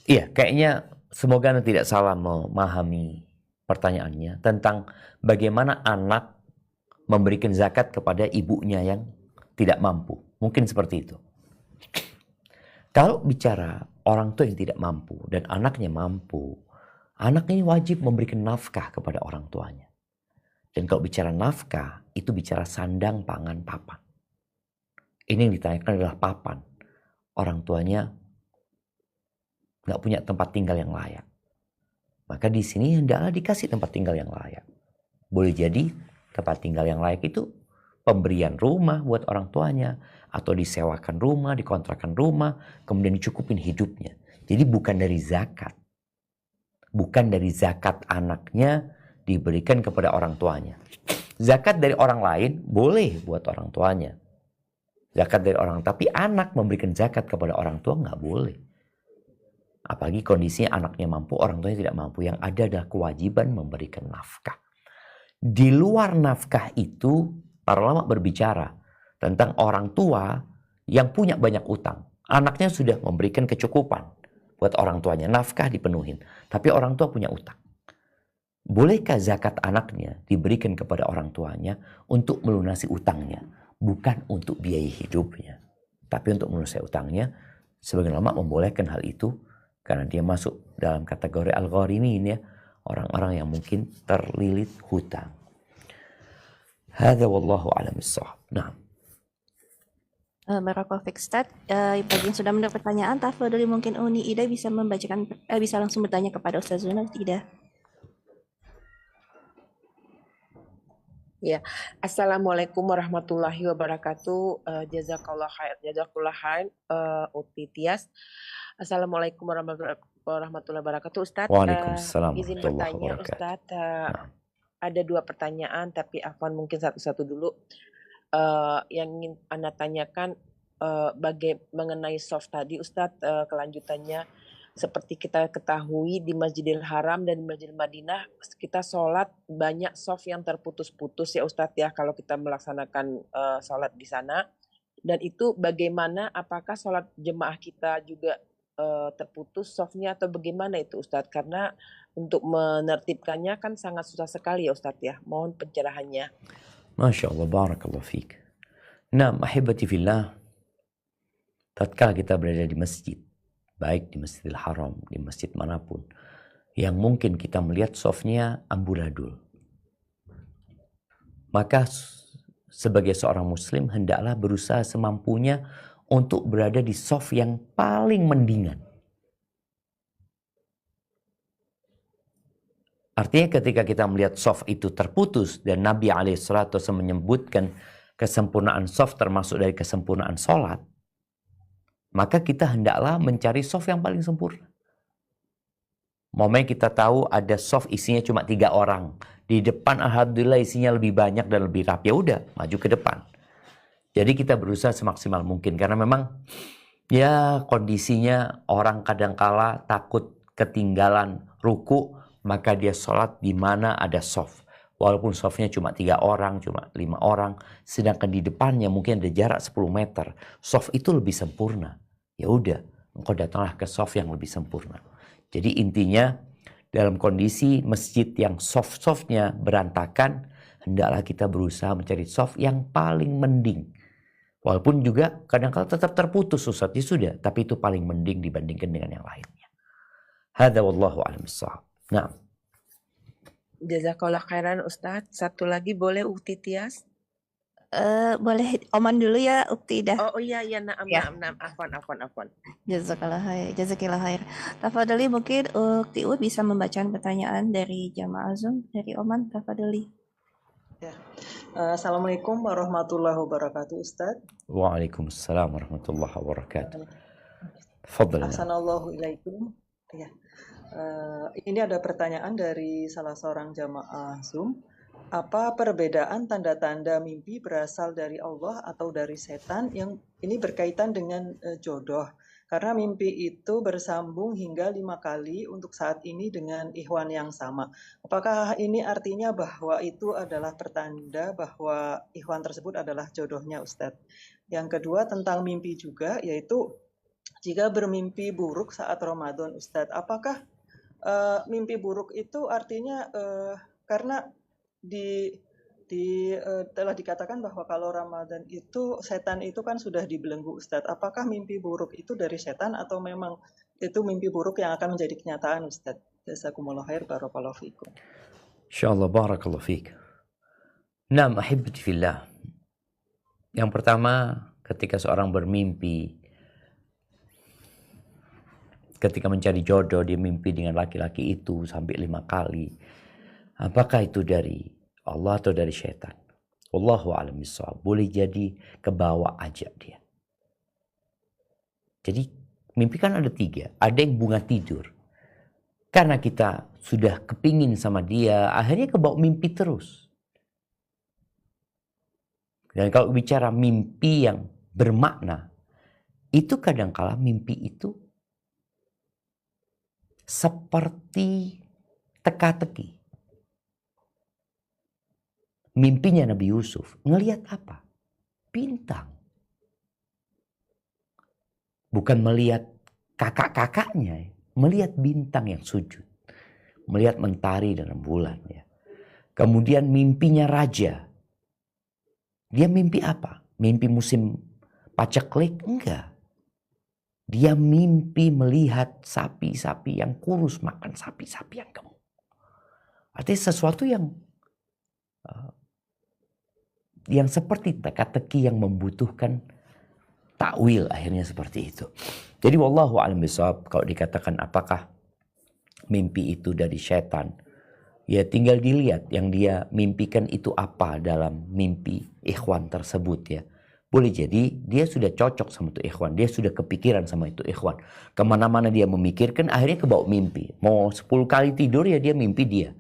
A: iya kayaknya semoga Anda tidak salah memahami pertanyaannya tentang bagaimana anak memberikan zakat kepada ibunya yang tidak mampu. Mungkin seperti itu. Kalau bicara orang tua yang tidak mampu dan anaknya mampu, anak ini wajib memberikan nafkah kepada orang tuanya. Dan kalau bicara nafkah, itu bicara sandang, pangan, papan. Ini yang ditanyakan adalah papan. Orang tuanya nggak punya tempat tinggal yang layak. Maka di sini hendaklah dikasih tempat tinggal yang layak. Boleh jadi tempat tinggal yang layak itu pemberian rumah buat orang tuanya, atau disewakan rumah, dikontrakan rumah, kemudian dicukupin hidupnya. Jadi bukan dari zakat. Bukan dari zakat anaknya diberikan kepada orang tuanya. Zakat dari orang lain boleh buat orang tuanya. Zakat dari orang, tapi anak memberikan zakat kepada orang tua nggak boleh. Apalagi kondisinya anaknya mampu, orang tuanya tidak mampu. Yang ada adalah kewajiban memberikan nafkah. Di luar nafkah itu, para ulama berbicara tentang orang tua yang punya banyak utang. Anaknya sudah memberikan kecukupan. buat orang tuanya, nafkah dipenuhin. Tapi orang tua punya utang. Bolehkah zakat anaknya diberikan kepada orang tuanya untuk melunasi utangnya? Bukan untuk biaya hidupnya. Tapi untuk melunasi utangnya, sebagian ulama membolehkan hal itu karena dia masuk dalam kategori al-gharimin ya, orang-orang yang mungkin terlilit hutang. Hadza wallahu a'lam bissawab. Nah,
G: Barakallahu fiik, Ustaz. Bagi yang sudah mendapat pertanyaan, tafadhali mungkin Uni Ida bisa membacakan, bisa langsung bertanya kepada Ustaz Zuna, Ida.
H: Ya, Assalamualaikum warahmatullahi wabarakatuh. Jazakallah khair, Ukti Tias. Assalamualaikum warahmatullahi wabarakatuh, Ustadz.
A: waalaikumsalam
H: Izin
A: warahmatullahi
H: bertanya,
A: wabarakatuh.
H: Ustadz.
A: Nah,
H: Ada 2 pertanyaan, tapi Afwan mungkin satu-satu dulu. Yang ingin Anda tanyakan mengenai soft tadi, Ustadz, kelanjutannya. Seperti kita ketahui di Masjidil Haram dan di Masjidil Madinah, kita sholat banyak soft yang terputus-putus ya Ustadz ya, kalau kita melaksanakan sholat di sana. Dan itu bagaimana, apakah sholat jemaah kita juga terputus softnya atau bagaimana itu Ustadz? Karena untuk menertibkannya kan sangat susah sekali ya Ustadz ya. Mohon pencerahannya.
A: Masya Allah, barakallahu fiik. Nah, ahibati fillah, tatkala kita berada di masjid, baik di Masjidil Haram, di masjid manapun, yang mungkin kita melihat softnya amburadul, maka sebagai seorang muslim hendaklah berusaha semampunya untuk berada di soft yang paling mendingan. Artinya ketika kita melihat soft itu terputus, dan Nabi SAW menyebutkan kesempurnaan soft termasuk dari kesempurnaan sholat, maka kita hendaklah mencari soft yang paling sempurna. Momennya kita tahu ada soft isinya cuma 3 orang. Di depan alhamdulillah isinya lebih banyak dan lebih rapi. Ya udah, maju ke depan. Jadi kita berusaha semaksimal mungkin. Karena memang ya kondisinya orang kadangkala takut ketinggalan ruku, maka dia sholat di mana ada soft. Walaupun softnya cuma 3 orang, cuma 5 orang. Sedangkan di depannya mungkin ada jarak 10 meter. Soft itu lebih sempurna. Ya udah, engkau datanglah ke soft yang lebih sempurna. Jadi intinya dalam kondisi masjid yang soft-softnya berantakan, hendaklah kita berusaha mencari soft yang paling mending. Walaupun juga kadang-kadang tetap terputus Ustaz, ya sudah, tapi itu paling mending dibandingkan dengan yang lainnya. Hadza wallahu a'lam bissawab. Nah,
H: Jazakallah khairan Ustadz. Satu lagi boleh Ukti Tias?
G: Boleh Oman dulu ya, Ukti Ida.
H: Oh iya, naam. Afwan.
G: Jazakallah khair. Tafadhali mungkin Ukti Ud bisa membacakan pertanyaan dari jamaah Zoom dari Oman. Tafadhali.
I: Ya. Assalamualaikum warahmatullahi wabarakatuh, Ustaz.
A: waalaikumsalam warahmatullahi wabarakatuh. Fadlan.
I: Ahsanallahu ilaikum. Ya. Ini ada pertanyaan dari salah seorang jamaah Zoom. Apa perbedaan tanda-tanda mimpi berasal dari Allah atau dari setan yang ini berkaitan dengan jodoh? Karena mimpi itu bersambung hingga 5 kali untuk saat ini dengan ikhwan yang sama. Apakah ini artinya bahwa itu adalah pertanda bahwa ikhwan tersebut adalah jodohnya, Ustadz? Yang kedua tentang mimpi juga, yaitu jika bermimpi buruk saat Ramadan, Ustadz, apakah mimpi buruk itu artinya karena telah dikatakan bahwa kalau Ramadan itu setan itu kan sudah dibelenggu, Ustadz. Apakah mimpi buruk itu dari setan atau memang itu mimpi buruk yang akan menjadi kenyataan, Ustadz? Jazakumullah khair, barakallahu fikum.
A: Insyaallah, barakallahu fiik. Naam, ahibati fillah. Yang pertama, ketika seorang bermimpi, ketika mencari jodoh, dia mimpi dengan laki-laki itu sampai 5 kali. Apakah itu dari Allah atau dari syaitan? Wallahu a'lam bishawab. Boleh jadi kebawa aja dia. Jadi mimpi kan ada 3. Ada yang bunga tidur. Karena kita sudah kepingin sama dia, akhirnya kebawa mimpi terus. Dan kalau bicara mimpi yang bermakna, itu kadangkala mimpi itu seperti teka-teki. Mimpinya Nabi Yusuf, ngelihat apa? Bintang. Bukan melihat kakak-kakaknya melihat bintang yang sujud, melihat mentari dan rembulan. Ya. Kemudian mimpinya raja. Dia mimpi apa? Mimpi musim paceklik? Enggak. Dia mimpi melihat sapi-sapi yang kurus makan sapi-sapi yang gemuk. Artinya sesuatu yang seperti teka-teki yang membutuhkan takwil, akhirnya seperti itu. Jadi wallahu a'lam bishawab, kalau dikatakan apakah mimpi itu dari setan, ya tinggal dilihat yang dia mimpikan itu apa dalam mimpi ikhwan tersebut ya. Boleh jadi dia sudah cocok sama itu ikhwan, dia sudah kepikiran sama itu ikhwan. Kemana-mana dia memikirkan, akhirnya kebawa mimpi. Mau 10 kali tidur ya dia mimpi dia.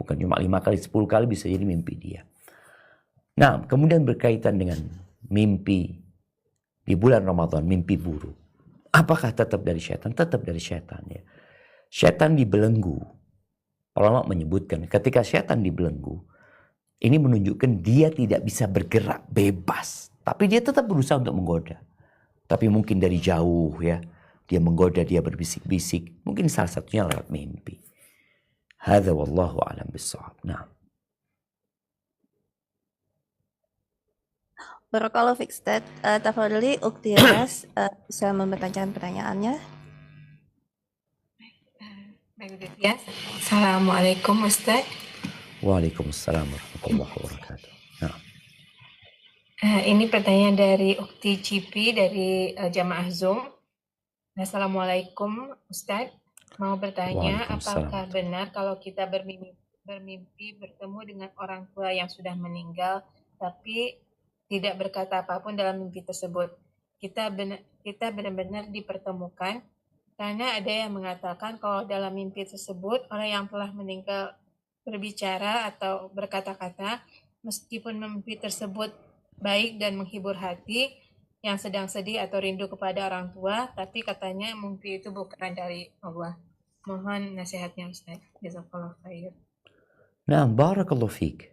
A: Bukan cuma 5 kali, 10 kali bisa jadi mimpi dia. Nah, kemudian berkaitan dengan mimpi di bulan Ramadan, mimpi buruk. Apakah tetap dari setan? Tetap dari setan ya. Setan dibelenggu. Ulama menyebutkan ketika setan dibelenggu, ini menunjukkan dia tidak bisa bergerak bebas. Tapi dia tetap berusaha untuk menggoda. Tapi mungkin dari jauh ya. Dia menggoda, dia berbisik-bisik. Mungkin salah satunya lewat mimpi. Hadza wallahu a'lam bishawab. Nah.
G: Barakallahu fiik Ustaz. Tafadhali Ukti Ras bisa mempertanyakan pertanyaannya.
J: Baik, ya. Assalamualaikum Ustaz.
A: Waalaikumsalam warahmatullahi wabarakatuh. Nah.
J: Ini pertanyaan dari Ukti Cipi dari jamaah Zoom. Assalamualaikum Ustaz. Mau bertanya, apakah benar kalau kita bermimpi bertemu dengan orang tua yang sudah meninggal tapi tidak berkata apapun dalam mimpi tersebut? Kita benar-benar dipertemukan, karena ada yang mengatakan kalau dalam mimpi tersebut orang yang telah meninggal berbicara atau berkata-kata, meskipun mimpi tersebut baik dan menghibur hati yang sedang sedih atau rindu kepada orang tua, tapi katanya mimpi itu bukan dari Allah. Mohon nasihatnya Ustaz. Jazakallahu khair.
A: Nah, barakallahu fiik.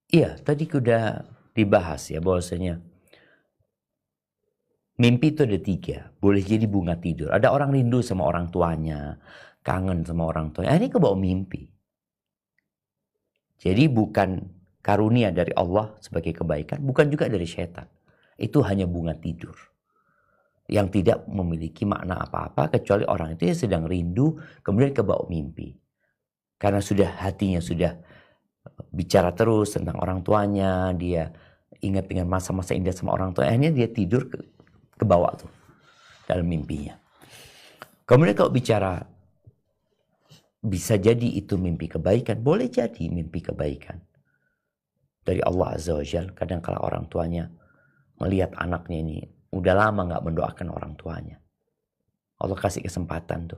A: Iya, tadi sudah dibahas ya bahwasanya mimpi itu ada 3. Boleh jadi bunga tidur. Ada orang rindu sama orang tuanya, kangen sama orang tuanya. Ini kebawa mimpi. Jadi bukan karunia dari Allah sebagai kebaikan, bukan juga dari setan. Itu hanya bunga tidur yang tidak memiliki makna apa-apa kecuali orang itu yang sedang rindu kemudian kebawa mimpi. Karena hatinya sudah bicara terus tentang orang tuanya, dia ingat dengan masa-masa indah sama orang tuanya, akhirnya dia tidur ke bawah tuh dalam mimpinya. Kemudian kalau bicara bisa jadi itu mimpi kebaikan, boleh jadi mimpi kebaikan dari Allah Azza wa Jalla. Kadang kala orang tuanya melihat anaknya ini udah lama nggak mendoakan orang tuanya, Allah kasih kesempatan tuh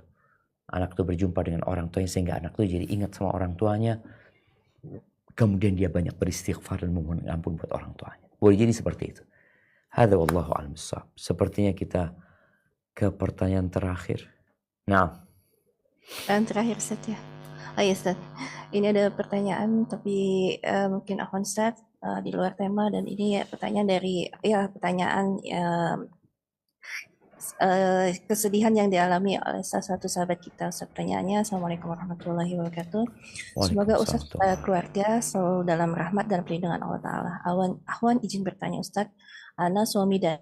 A: anak tuh berjumpa dengan orang tuanya sehingga anak tuh jadi ingat sama orang tuanya. Kemudian dia banyak beristighfar dan memohon ampun buat orang tuanya. Boleh jadi seperti itu. Hadza wallahu a'lam bishawab. Sepertinya kita ke pertanyaan terakhir. Nah.
G: Dan terakhir Ustaz ya. Oh iya Ustaz. Ini ada pertanyaan tapi mungkin Akhwan Ustaz di luar tema, dan ini ya pertanyaan dari pertanyaan kesedihan yang dialami oleh salah satu sahabat kita. Pertanyaannya, Assalamualaikum warahmatullahi wabarakatuh. Semoga Ustaz keluarga selalu dalam rahmat dan perlindungan Allah Ta'ala. Ahwan izin bertanya Ustaz, Ana suami dan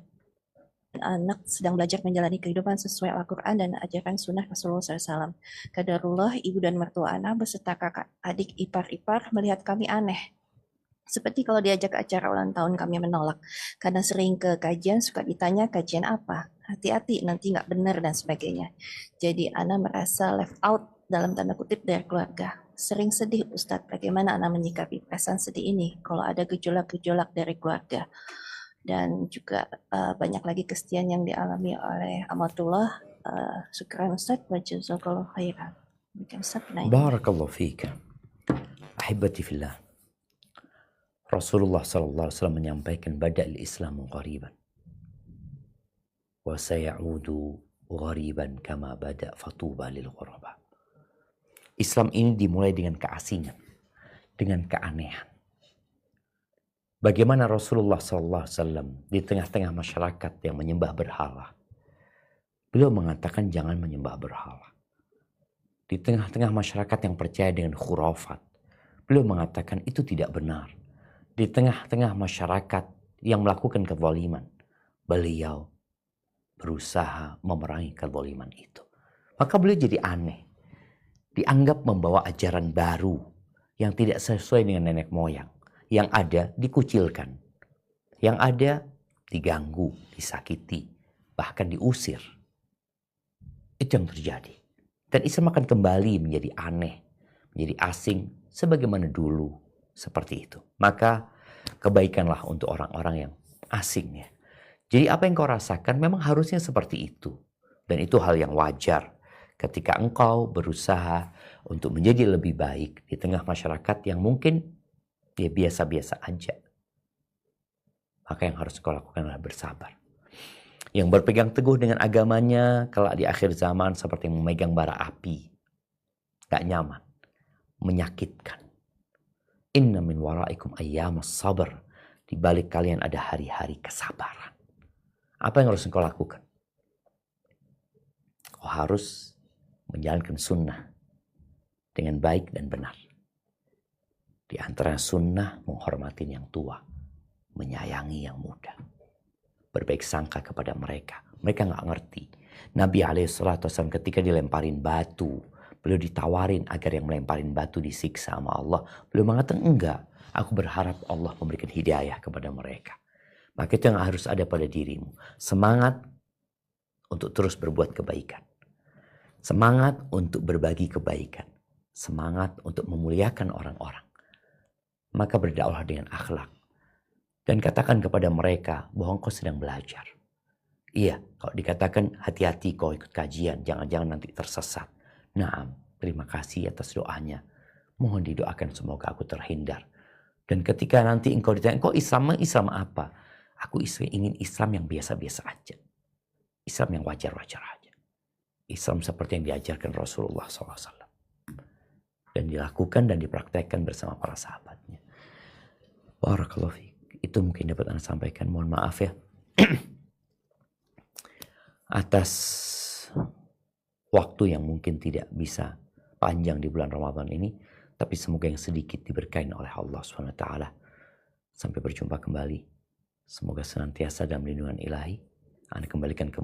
G: anak sedang belajar menjalani kehidupan sesuai Al-Quran dan ajaran sunnah Rasulullah SAW. Qadarullah, ibu dan mertua anak beserta kakak, adik, ipar-ipar melihat kami aneh. Seperti kalau diajak ke acara ulang tahun kami menolak. Karena sering ke kajian suka ditanya kajian apa. Hati-hati nanti nggak benar dan sebagainya. Jadi Ana merasa left out dalam tanda kutip dari keluarga. Sering sedih Ustadz, bagaimana Ana menyikapi perasaan sedih ini kalau ada gejolak-gejolak dari keluarga. Dan juga banyak lagi kesedihan yang dialami oleh Amatullah. Syukran Ustadz, wa jazakallahu khairan.
A: Barakallahu fiik. Ahibati fillah. Rasulullah SAW menyampaikan bada'al Islamu ghariban wa sayaudu ghariban kama bada' fatuba lil ghuraba. Islam ini dimulai dengan keasingan, dengan keanehan. Bagaimana Rasulullah SAW di tengah-tengah masyarakat yang menyembah berhala, Beliau mengatakan jangan menyembah berhala. Di tengah-tengah masyarakat yang percaya dengan khurafat, beliau mengatakan itu tidak benar. Di tengah-tengah masyarakat yang melakukan kezaliman, beliau berusaha memerangi kezaliman itu. Maka beliau jadi aneh. Dianggap membawa ajaran baru yang tidak sesuai dengan nenek moyang. Yang ada dikucilkan. Yang ada diganggu, disakiti, bahkan diusir. Itu yang terjadi. Dan Islam akan kembali menjadi aneh, menjadi asing sebagaimana dulu seperti itu. Maka kebaikanlah untuk orang-orang yang asing ya. Jadi apa yang kau rasakan memang harusnya seperti itu. Dan itu hal yang wajar ketika engkau berusaha untuk menjadi lebih baik di tengah masyarakat yang mungkin ya biasa-biasa aja. Maka yang harus kau lakukan adalah bersabar. Yang berpegang teguh dengan agamanya kelak di akhir zaman seperti memegang bara api. Gak nyaman. Menyakitkan. Inna min waraikum ayyamas sabar. Di balik kalian ada hari-hari kesabaran. Apa yang harus engkau lakukan? Kau harus menjalankan sunnah dengan baik dan benar. Di antara sunnah menghormati yang tua, menyayangi yang muda, berbaik sangka kepada mereka. Mereka nggak ngerti. Nabi SAW ketika dilemparin batu, beliau ditawarin agar yang melemparin batu disiksa sama Allah. Beliau mengatakan enggak. Aku berharap Allah memberikan hidayah kepada mereka. Maka itu yang harus ada pada dirimu. Semangat untuk terus berbuat kebaikan. Semangat untuk berbagi kebaikan. Semangat untuk memuliakan orang-orang. Maka berdakwah dengan akhlak. Dan katakan kepada mereka bahwa engkau sedang belajar. Iya, kalau dikatakan hati-hati kau ikut kajian. Jangan-jangan nanti tersesat. Naam, terima kasih atas doanya. Mohon didoakan semoga aku terhindar. Dan ketika nanti engkau ditanya, engkau Islam apa? Aku ingin Islam yang biasa-biasa aja. Islam yang wajar-wajar aja. Islam seperti yang diajarkan Rasulullah SAW. Dan dilakukan dan dipraktekkan bersama para sahabatnya. Barakallahu fiik. Itu mungkin dapat Anda sampaikan. Mohon maaf ya. Atas waktu yang mungkin tidak bisa panjang di bulan Ramadan ini. Tapi semoga yang sedikit diberkahi oleh Allah SWT. Sampai berjumpa kembali. Semoga senantiasa dalam lindungan ilahi. Anda kembalikan ke